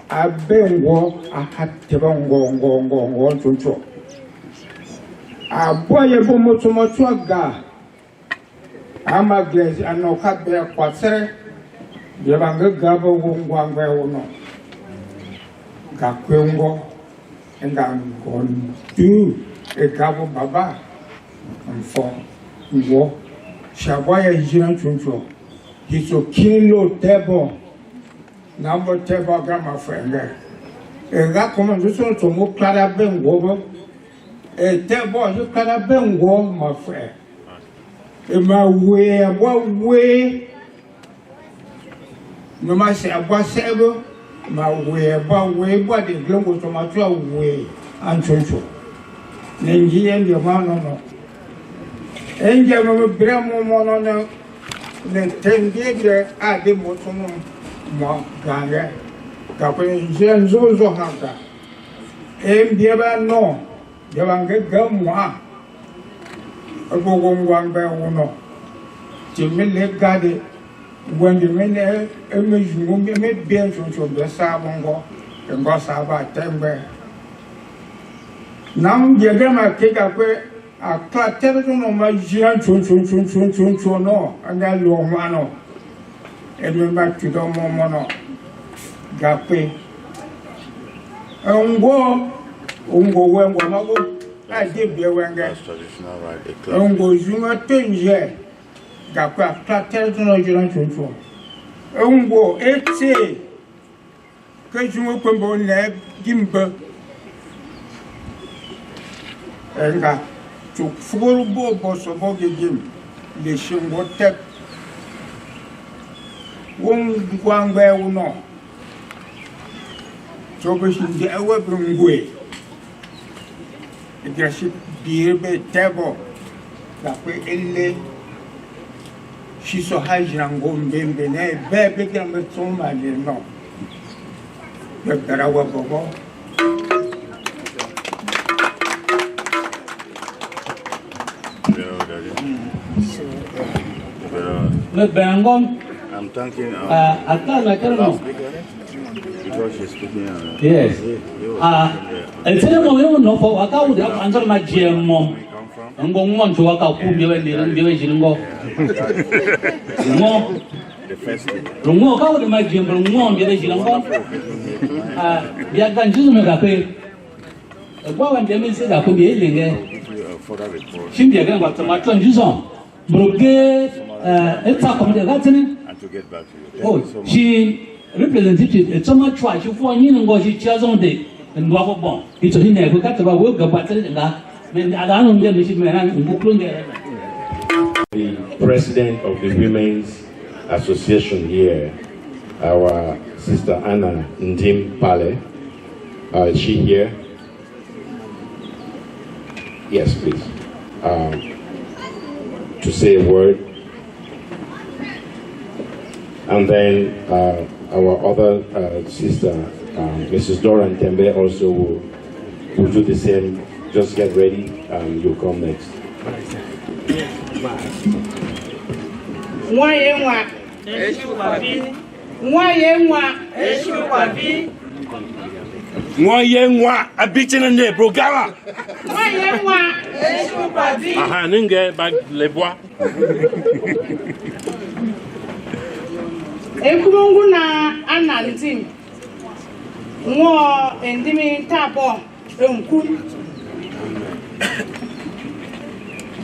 abengo ahateba ngo chuncho aboye bomotomoto ga amagles anoka be kwatsere yabanga gaba wongwangwe wono gakwengo engangon du egabo baba mfo Ngwo shaboya jiran chuncho hiso kilo tebo nambo tebo gama fenge ega koma nduso tomo klara bengo tebo yo klara bengo ma fe ma we no ma se abwa sebo ma we bwa de glongo tomato we anchoncho nengi endi ma no enja mo bramo mono no ne tendie a de motomo mo ganga ka ko jenzo hanga embia ba no de banga gamwa ogongwangba wono timele gade wende mene emejungu me bien choncho be sabongo ngo saba tembe nam jege ma kega kwe akla tere no ma jian chon no anga lo mano eme ma tido mo no gape ngwo wengo mago ade bie wenga Traditional right. A club. ngwo zunga tenje gape akla tere no jian chon ngwo ete ke zunga kwembo le gimba enga to full boss of Ogim, the Shingo Tech. Won't one where we know. So we should get away from Ngwo. It should be a table that we ele. She so high and go bene, baby can be so much, you know. But there are go. I'm thanking because she's speaking. Yes. And tell them you know for what I would have answered my GM. I'm going on to walk out who you and go. The first thing. Rungo, how would my GM Rungo be the Jilango? The advantage of a pay. What when they say that could be ailing. Shimby again, what tomato and juice on. Brugade. It's a comedy. And to get back to you. Oh, she represented a summer try to find in and go she chairs on day and go up bomb. It's a dinner, we got about work about it and that. When I don't get the man and book on there. The president of the Women's Association here, our sister Anna Ndim Pale, is she here? Yes, please. To say a word. And then our other sister, Mrs. Dora Tembe, also will do the same. Just get ready, you'll come next. Ngwo ye ngwa abichina ne brogawa. Ngwo ye ngwa eshu kwabi. Aha ninge bag lebois. Ekumungu na anantim. Ngwo endimi tabo enku.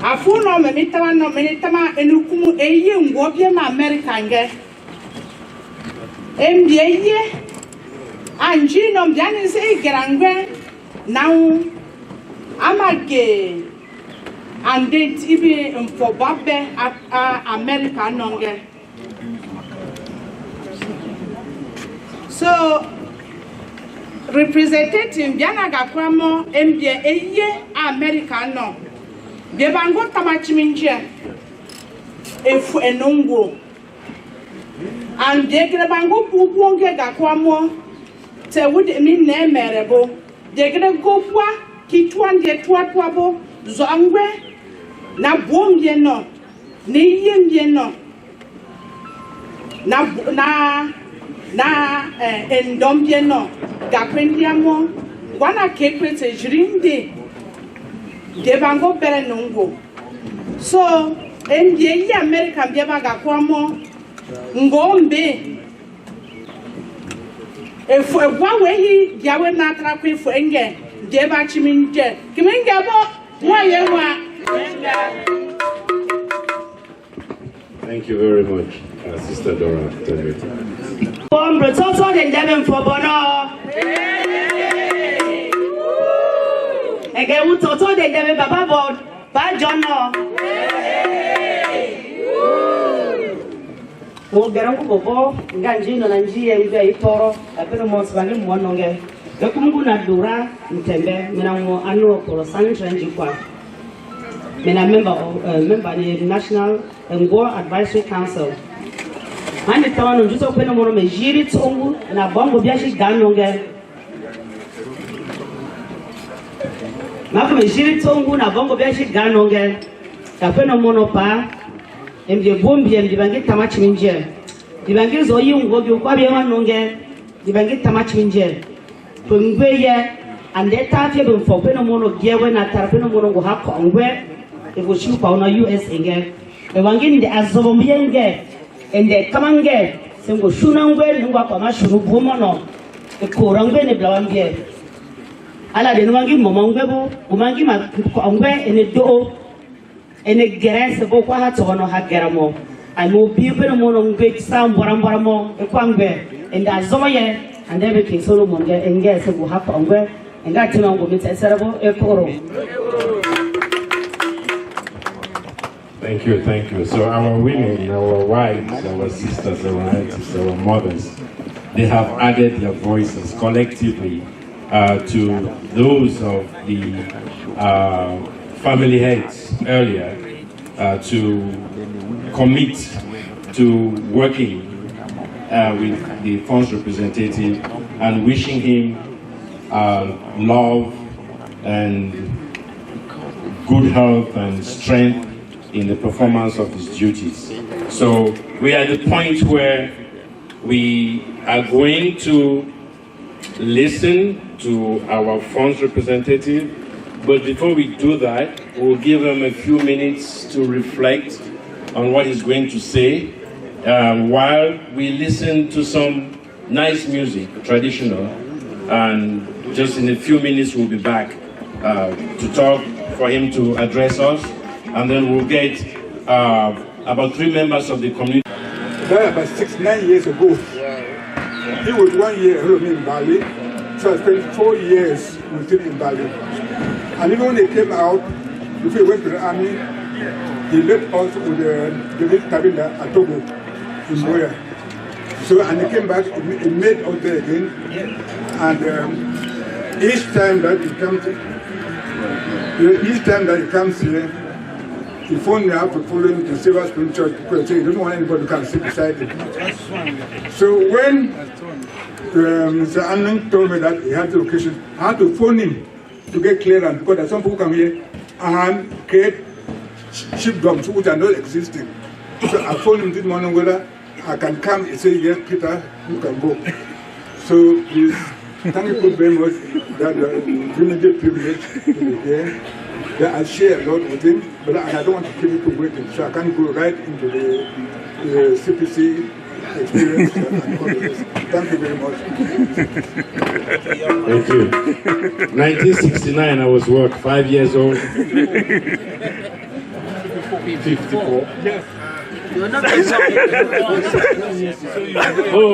Afu no menitama enukumu eye ngwo bie ma America nge. Eye anji no mbiani se gerangwe now amage and it even for babe America nonge. So representative biana gakwamo MBA eye America no bebango tamachiminje efu enongo and de grebango puponge gakwamo te would mean ne merebo de grego kwa kitwan de twatwabo zongwe na bombie no ne yembie no na endombie no gakwendiamo wana kekwete jirinde de bango bere nongo so ndie yi America biaba gakwamo ngombe efu egwa wehi diawe na trakwe efu enge deba chiminje kiminge bo waye wa. Thank you very much, Sister Dora. Bombre toto de ndebe for bono. Ege u toto de ndebe baba bod ba jono. Mo garangu bobo nganji no nanji nge itoro apero mo sbani mo nonge. Ekumgu na dura mtembe mina mo anu ko san trenji kwa. Mina member the National Ngwo Advisory Council. Mani tawano njuso kwena mono mejiri tongu na bongo biashi ganonge. Mako mejiri tongu na bongo biashi ganonge. Kapeno mono pa emje bombi emje bangi tamachi minje. Dibangi zo yi ngwo bi kwa bi wanonge. Dibangi tamachi minje. Ngweye ande tafye be mfo kwena mono gyewe na tarapeno mono ngo hako ngwe. Ego shupa ona US enge. Ewangini de azobombiye nge. Ende kamange sengo shunangwe ngwa kwa mashuru bumono ekorangwe ne blawambie ala de nwangi momongwe bu umangi ma ngwe ene do ene gerese bo kwa hatono hageramo amo bibe no mono ngwe sambora mo ekwangwe ende azoye ande be king Solomon ge enge sengo hako ngwe enga tima ngo mitserebo ekoro. Thank you. So our women, our wives, our sisters, our aunties, our mothers, they have added their voices collectively to those of the family heads earlier to commit to working with the funds representative and wishing him love and good health and strength in the performance of his duties. So we are at the point where we are going to listen to our funds representative, but before we do that, we'll give him a few minutes to reflect on what he's going to say while we listen to some nice music, traditional, and just in a few minutes we'll be back to talk, for him to address us. And then we'll get about 3 members of the community. About 6-9 years ago, he was 1 year ahead of me in Bali, so I spent 4 years with him in Bali. And even when he came out, before he went to the army, he left us with the David Tabinda at Togo in Ngwo. So, and he came back, he made us there again, and each time that he comes here, he phoned me up to follow him to Silver Spring Church because he doesn't want anybody to come sit beside him. So when Mr. Annan told me that he had the location, I had to phone him to get clearance because there are some people come here and create sheep dumps which are not existing. So I phoned him this morning whether I can come. He said, yes, Peter, you can go. So please Thank you very much that you give me the privilege to be here. That I share a lot with him, but I don't want to keep people waiting, so I can go right into the CPC experience and all of this. Thank you very much. Thank you. 1969, I was what, 5 years old? 54. Yes. Oh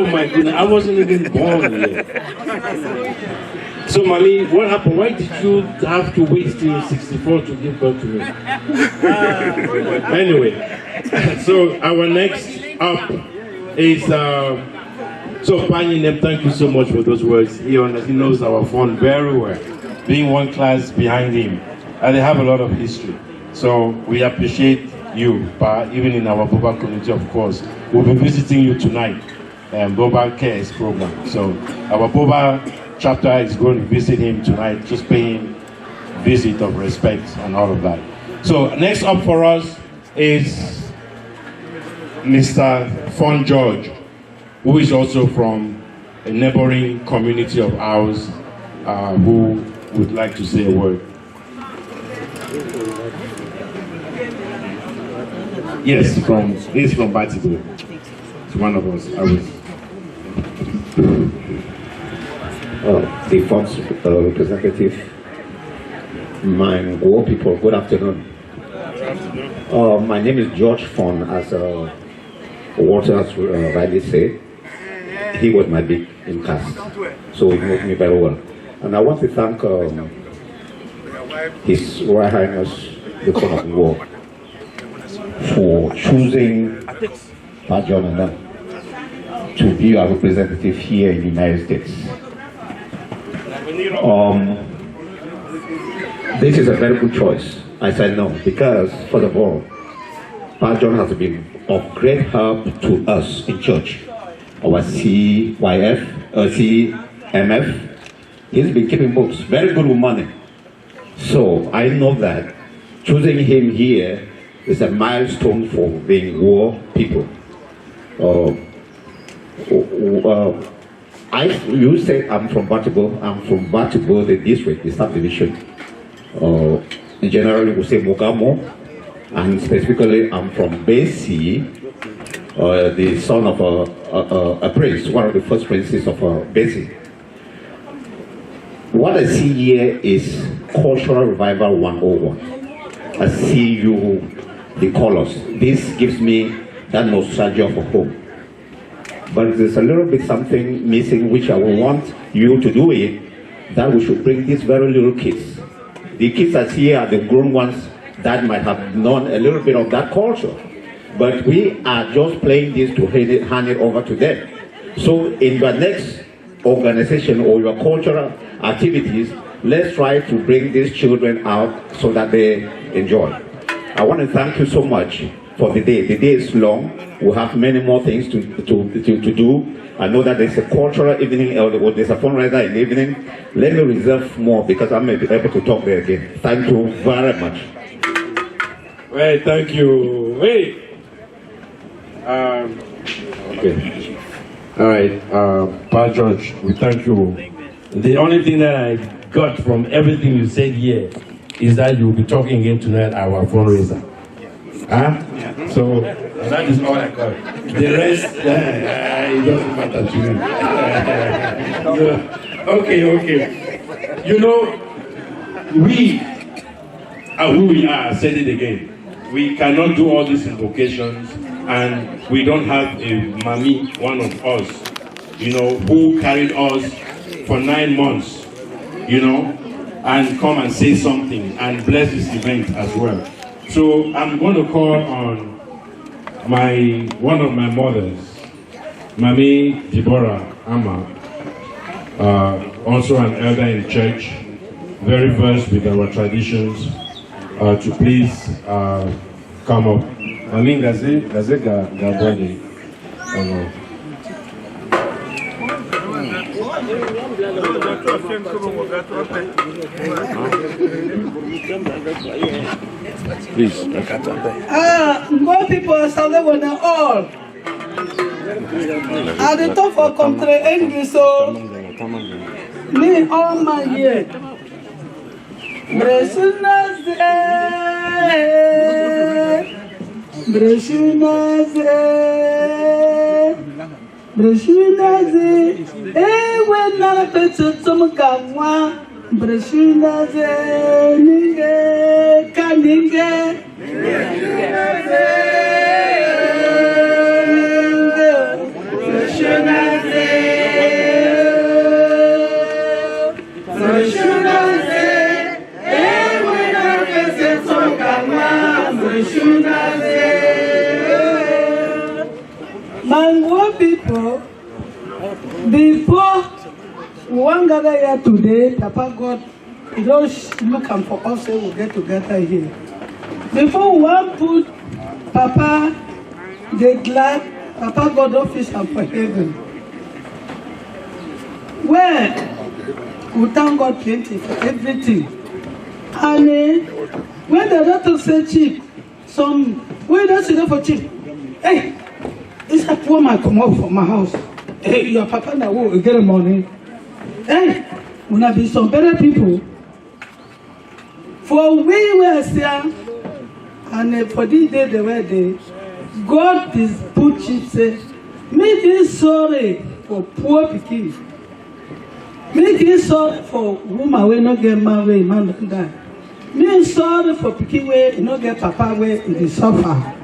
my goodness, I wasn't even born yet. So, Mami, what happened? Why did you have to wait till 64 to give birth to me? Anyway, so our next up is, so Panyinem, thank you so much for those words. He knows our fund very well, being one class behind him, and they have a lot of history. So we appreciate you, Pa, even in our Boba community, of course. We'll be visiting you tonight, Boba Cares program. So our Boba chapter is going to visit him tonight, just paying visit of respect and all of that. So next up for us is Mr. Fon George, who is also from a neighboring community of ours, who would like to say a word. Yes, he's from Batibo. It's one of us. The Fox representative, my Ngwo people, good afternoon. My name is George Fon, as Walter has rightly said. He was my big in caste, so he knows me very well. And I want to thank His Royal Highness, the Fon of Ngwo, for choosing Pa John and them to be our representative here in the United States. This is a very good choice. I said no, because first of all, Pa John has been of great help to us in church. Our CMF, he's been keeping books, very good with money. So I know that choosing him here is a milestone for the Ngwo people. You say I'm from Batibo. I'm from Batibo, the district, the subdivision. Generally, we say Mogamo, and specifically, I'm from Besi, the son of a prince, one of the first princes of Besi. What I see here is cultural revival 101. I see the colors. This gives me that nostalgia of home. But there's a little bit something missing, which I will want you to do it, that we should bring these very little kids. The kids that here are the grown ones that might have known a little bit of that culture. But we are just playing this to hand it over to them. So in your next organization or your cultural activities, let's try to bring these children out so that they enjoy. I want to thank you so much for the day. The day is long. We have many more things to do. I know that there's a cultural evening, or there's a fundraiser in the evening. Let me reserve more because I may be able to talk there again. Thank you very much. Well, thank you. Wait. Okay. All right, Pa George, we thank you. The only thing that I got from everything you said here is that you'll be talking again tonight at our fundraiser. Huh? So that is all I got. The rest, it doesn't matter to me. Okay. You know, we are who we are. I said it again. We cannot do all these invocations, and we don't have a mommy, one of us, who carried us for 9 months, and come and say something and bless this event as well. So I'm going to call on one of my mothers, Mami Deborah Ama, also an elder in church, very versed with our traditions, to please come up. Mami Gaboni. Please, Ngwo people, salute with them all. At the top for country English, so Me all my year. Breshinaze, when I put some gamma, Breshinaze, Ninge, Kaninge, Ngwo people, before we want gather here today, Papa God, you don't look and for us, we'll get together here. Before we want put Papa, the glad, Papa God office and for heaven. Where we thank God plenty for everything. And when the doctor say cheap, some we don't see that for cheap. Hey, it's a poor man come out from my house. Hey, your papa now will get money. Hey, when I be some better people. For we were here, and for this day they were there. God is put cheap say, make it sorry for poor people. Make it sorry for woman we not get married, man don't die. Make sorry for people we not get papa we in the suffer.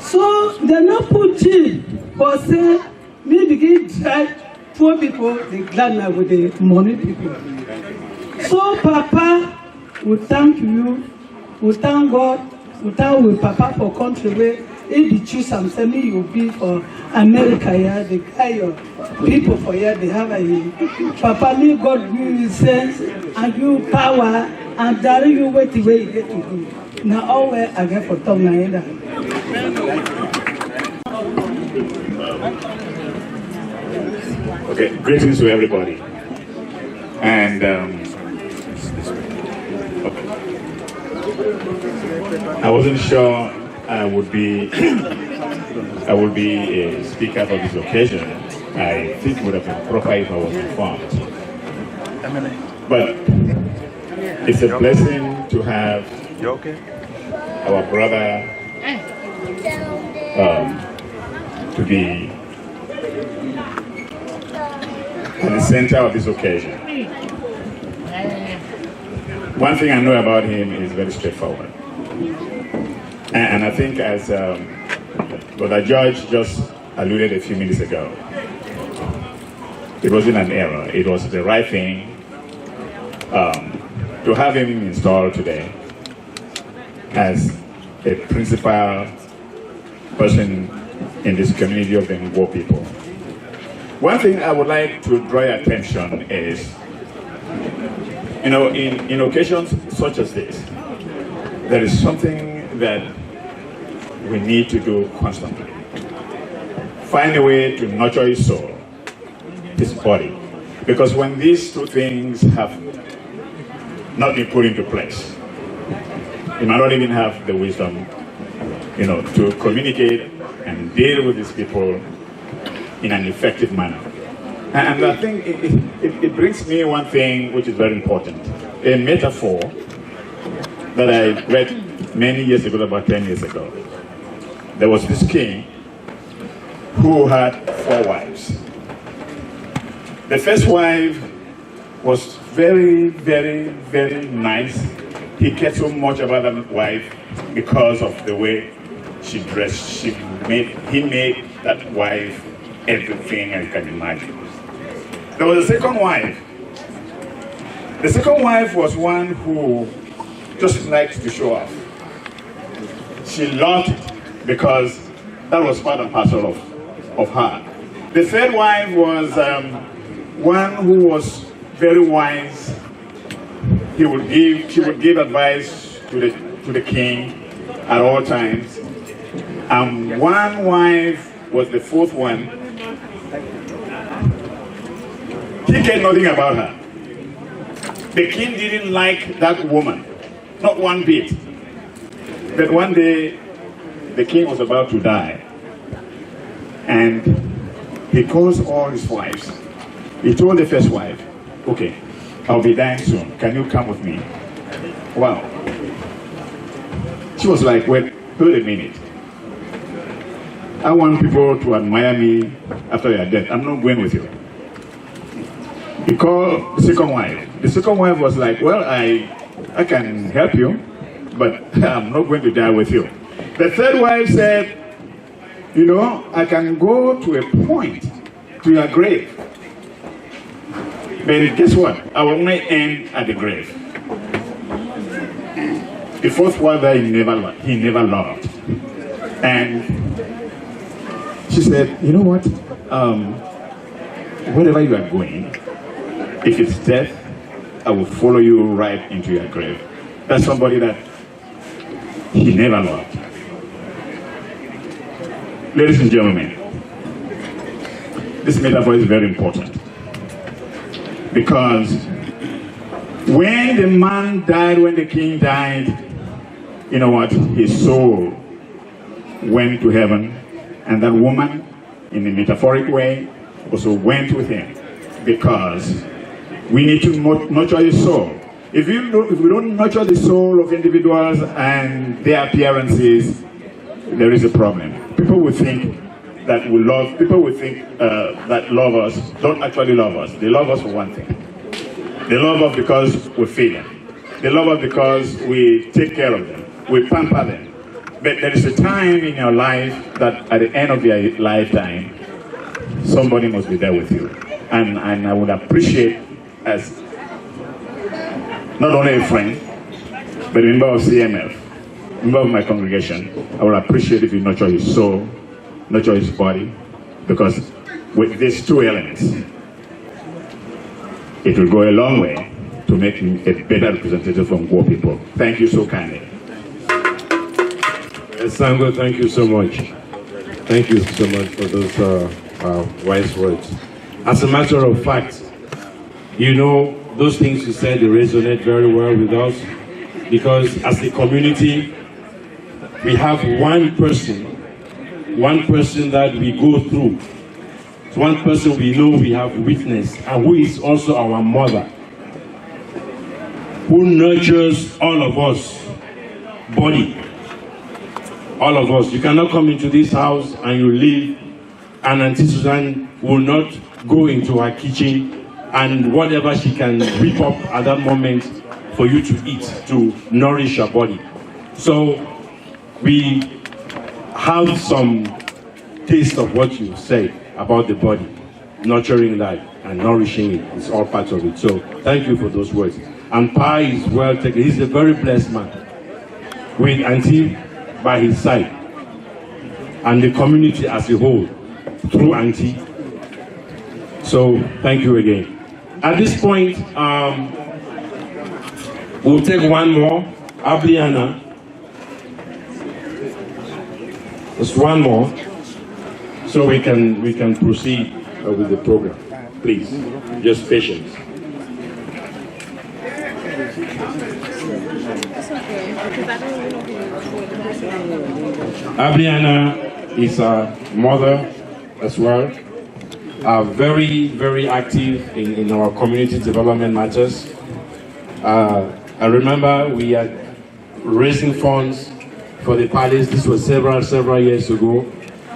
So they not put cheap for say me begin drive poor people they glad now with the money people. So Papa, we thank you, we thank God, we thank with Papa for country where if you choose some say me you be for America here, the guy your people for here they have a Papa me God give you sense and you power and direct you wait the way you get to do. Now all where I get for Tom Naenda. Okay, greetings to everybody. And I wasn't sure I would be a speaker for this occasion. I think it would have been proper if I was informed. But it's a blessing to have our brother to be at the center of this occasion. One thing I know about him is very straightforward. And I think as Brother George just alluded a few minutes ago, it wasn't an error. It was the right thing to have him installed today as a principal person in this community of the Ngwo people. One thing I would like to draw your attention is, you know, in occasions such as this, there is something that we need to do constantly. Find a way to nurture his soul, his body. Because when these two things have not been put into place, you might not even have the wisdom, you know, to communicate and deal with these people in an effective manner. And I think it brings me one thing which is very important. A metaphor that I read many years ago, about 10 years ago. There was this king who had 4 wives. The first wife was very, very, very nice. He cared so much about that wife because of the way she dressed. He made that wife everything I can imagine. There was a second wife. The second wife was one who just liked to show off. She loved it because that was part and parcel of her. The third wife was one who was very wise. She would give advice to the king at all times. One wife was the fourth one. He cared nothing about her. The king didn't like that woman, not one bit. But one day, the king was about to die. And he calls all his wives. He told the first wife, okay, I'll be dying soon. Can you come with me? Wow. She was like, wait a minute. I want people to admire me after you're dead. I'm not going with you. He called the second wife. The second wife was like, well, I can help you, but I'm not going to die with you. The third wife said, you know, I can go to a point to your grave. But guess what? I will only end at the grave. The fourth wife he never loved. And she said, you know what? Wherever you are going, if it's death, I will follow you right into your grave. That's somebody that he never loved. Ladies and gentlemen, this metaphor is very important because when the man died, when the king died, you know what? His soul went to heaven, and that woman, in a metaphoric way, also went with him, because we need to nurture his soul. If we don't nurture the soul of individuals and their appearances, there is a problem. People will think that that love us don't actually love us. They love us for one thing. They love us because we feed them. They love us because we take care of them. We pamper them. But there is a time in your life that at the end of your lifetime, somebody must be there with you. And I would appreciate, as not only a friend, but a member of CMF, member of my congregation, I would appreciate if you nurture his soul, nurture his body, because with these two elements, it will go a long way to make him a better representative from Ngwo people. Thank you so kindly. Ngwo, thank you so much. Thank you so much for those wise words. As a matter of fact, you know, those things you said, they resonate very well with us, because as a community, we have one person that we go through. It's one person we know we have witnessed, and who is also our mother, who nurtures all of us, body. All of us. You cannot come into this house and you leave, and Auntie Susan will not go into her kitchen and whatever she can whip up at that moment for you to eat, to nourish your body. So we have some taste of what you said about the body, nurturing life and nourishing it. It's all part of it. So thank you for those words. And Pa is well taken. He's a very blessed man, with Auntie by his side, and the community as a whole through Auntie. So thank you again. At this point, we'll take one more. Abliana. Just one more, so we can proceed with the program. Please, just patience. Abliana is a mother as well, very, very active in our community development matters. I remember we are raising funds for the palace. This was several years ago.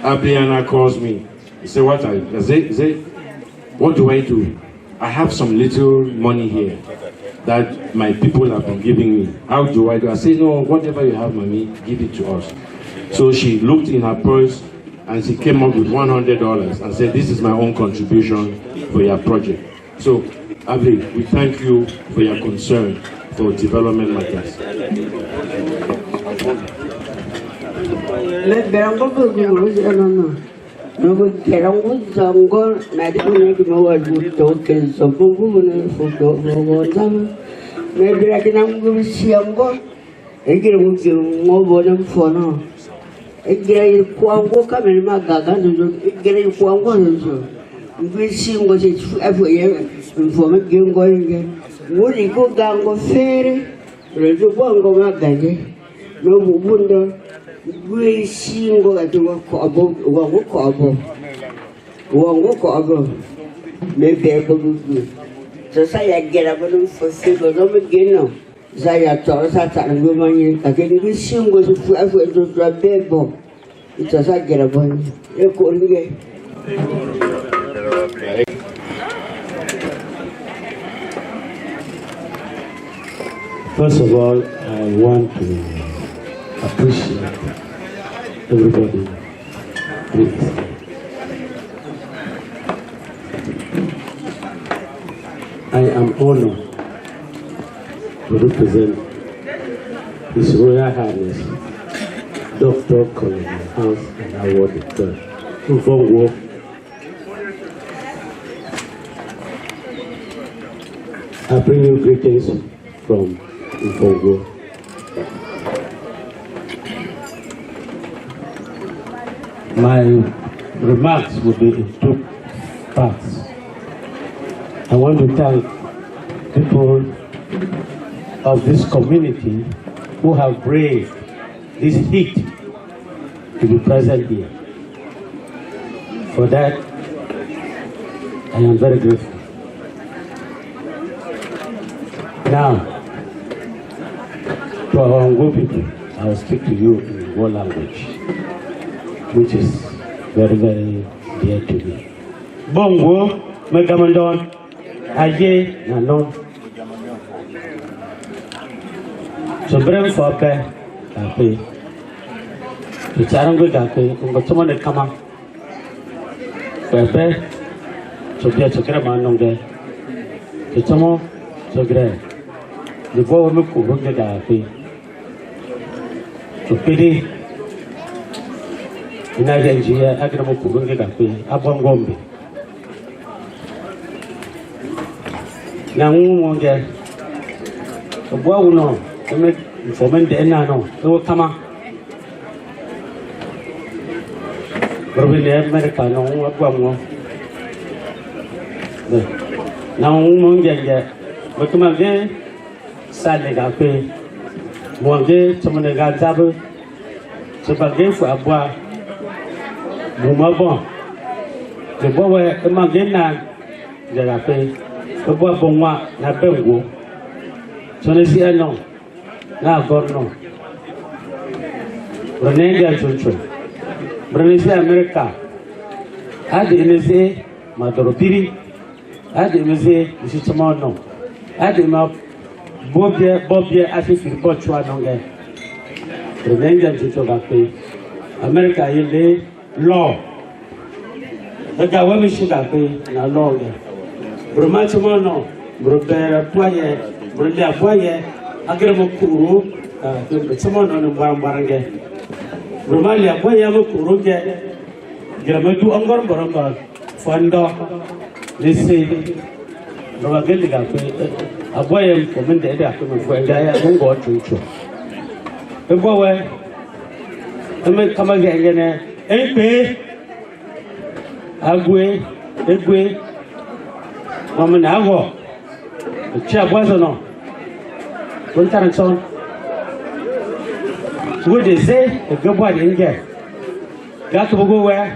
Abliana calls me. He said, what do I do? I have some little money here that my people have been giving me. How do I do? I said, no, whatever you have, mommy, give it to us. So she looked in her purse and she came up with $100 and said, this is my own contribution for your project. So, Abli, we thank you for your concern for development matters. maybe able to do. So say I get up and for single over again. Zaya told us that I'm going to get this soon was forever to drop baby. It was I get up on you. First of all, I want to appreciate everybody who is here. I am honored to represent His Royal Highness, Dr. Colonel Hans and Award Ngwo. I bring you greetings from Ngwo. My remarks will be in two parts. I want to thank people of this community who have braved this heat to be present here. For that, I am very grateful. Now, to our Ngwo people, I will speak to you in Ngwo language, which is very, very dear to me. Bongo, Megamondon, Aye, Nanon. So, bring for pay, Kape. The Charango Kape, but someone that come up. Pepe, so be a Chokraman on there. The Tomo, so great. The boy will cook the Kape. So, pity. In Nigeria, I can move to the Kape, upon Gombe. Now, one day, the boy will know. For men, they know. They will come up. But we live in America, no one will now, one day, but come again, sadly, I pay. One day, someone got double. So, again, for a boy, Bumabon. The boy, again, that I pay. The boy, Boma, Nabengo. So, they see, I know. Now, God, no. Renega Chuncho. Brenese America. Add the MSA, Madoropiri. Add the MSA, Mishitomono. Add him up, Bobia, as if you bought one on there. Renega Chuncho, America, in law. The guy, when we should have paid in a law. Brumachomono, Brubera Poye, Brulia Poye. Agremo kuru, someone on the Barange. Romalia, why you kuru get Gramadu Angor Baranga, Fanda, they say, Rovageliga, a boy commended for a guy who got to you. The boy, I may come again, eh, pay Agwe, Egwe, Woman Ago, the chair wasn't on. So, what they say, a good one in there. Got to go where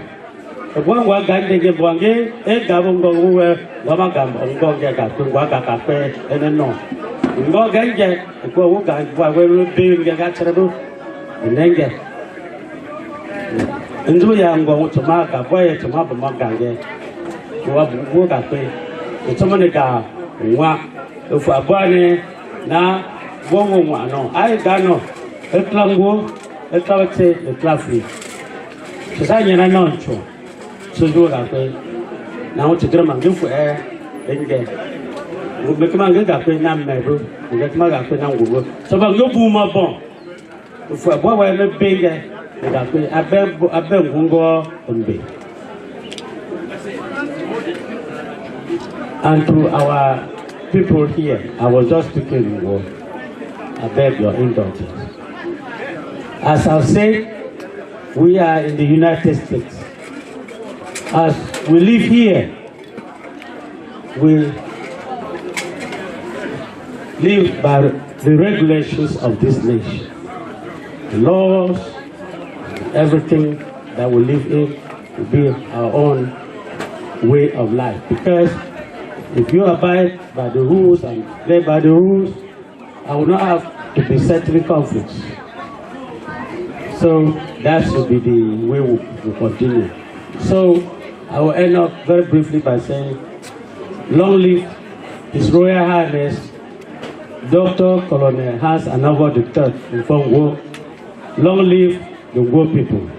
the one guy they give one game, and Gavon go where Wamagam and go get up to Waka Cafe and then no. We go get a go guy while we will be in the Gatchabo and then get. And do young go to mark a boy to Mabba Maganga. You have work at pay. It's someone got one if a boy now. One, no, I got no. A clango, a clavate, a claffy. Cassania, non, so do that way. Now to drum and do for air, and get. We'll make a man get up in Nambo, and get my up in Ngwo. So, but no boom up on. For a boy, I'm a bigger, that way, I bet Ngwo and be. And to our people here, I was just speaking in Ngwo. I beg your indulgence. As I've said, we are in the United States. As we live here, we live by the regulations of this nation. The laws, everything that we live in will be our own way of life. Because if you abide by the rules and play by the rules, I will not have to be settling conflicts. So that should be the way we continue. So I will end up very briefly by saying, long live His Royal Highness Dr. Colonel Hans Anavo III from Ngwo. Long live the Ngwo people.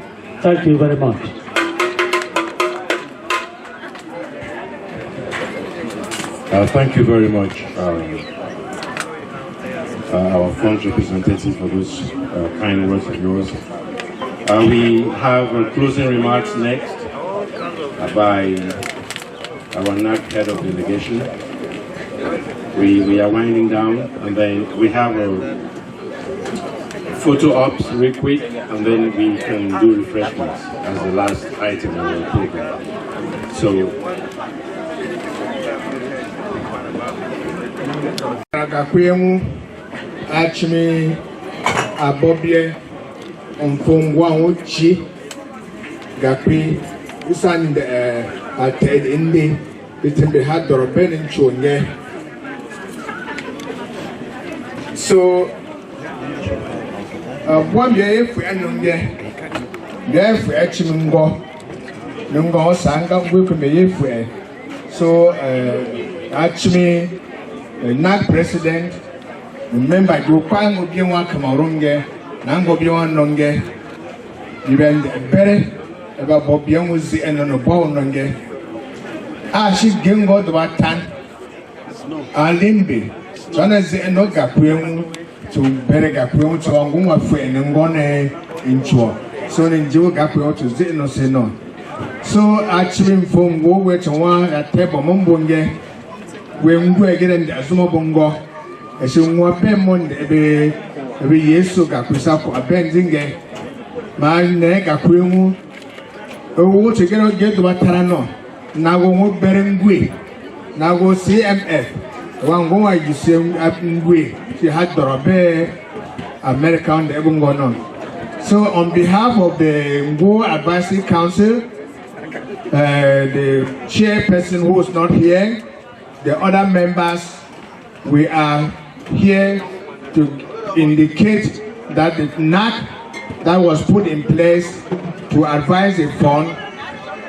Thank you very much. Thank you very much, our French representative, for those kind words of yours. We have closing remarks next by our NAC head of delegation. We are winding down, and then we have a photo ops real quick, and then we can do refreshments as the last item of our program. So. Agakwemu achimi abobie omfongwa ochi gakwi usand ated indi bitimbe hadoro benin chonye. So bwambye efu anonge defu achimi ngo osanga ngwe yefu so achimi NAC president, remember you can't be one Cameroonge, Nango be one longe, even better about Bobian was the end on a bone longe. She gingo the batan, Alimbi, Jonas the end of Gapuem to Beregapuem to Anguma friend and Gone in Chua. So then Joe Gapuem to Zeno say no. So actually from Ngwo to one at table Mumbunge. When we get in the Azumabongo, as you want Pemon every year, so Gakusako, a bending my neck, a queen. Oh, to get to Batarano. Now go Berengui. Now go CMF. One go, you see up in Gui. She had Dorobe, American, everyone going on. So, on behalf of the Ngwo Advisory Council, the chairperson who is not here, the other members, we are here to indicate that the NAC that was put in place to advise the fund,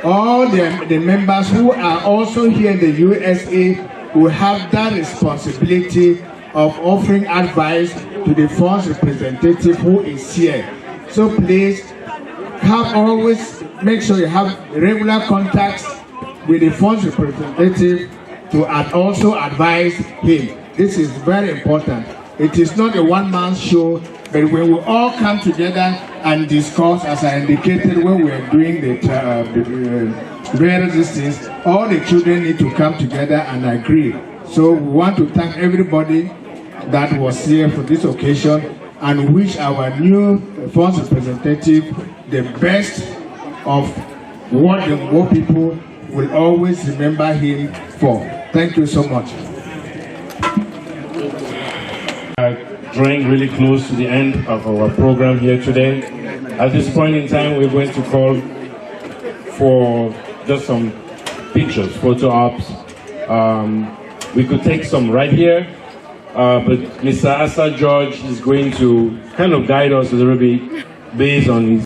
all the members who are also here in the USA will have that responsibility of offering advice to the fund's representative who is here. So please always make sure you have regular contacts with the fund's representative to also advise him. This is very important. It is not a one-man show, but when we all come together and discuss, as I indicated when we are doing the various things, all the children need to come together and agree. So we want to thank everybody that was here for this occasion and wish our new funds representative the best of what the Ngwo people will always remember him for. Thank you so much. Drawing really close to the end of our program here today. At this point in time, we're going to call for just some pictures, photo ops. We could take some right here, but Mr. Asa George is going to kind of guide us a little bit based on his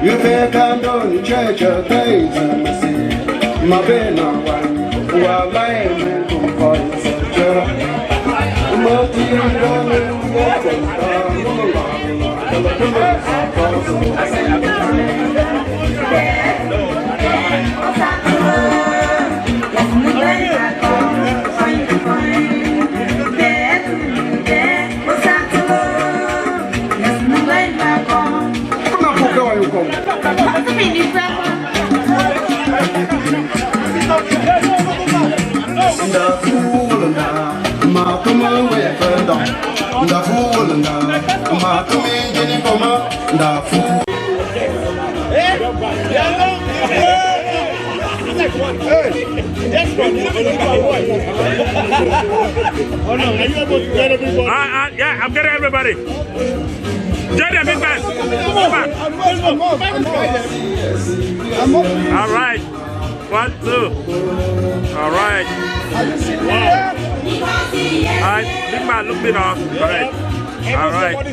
You take and don't church your days and see my banner one who are lying and come for you. Yeah, I'm getting everybody. Join the big man. Come on. All right. 1, 2. All right. Wow. All right. Big man, look me off. All right. All right.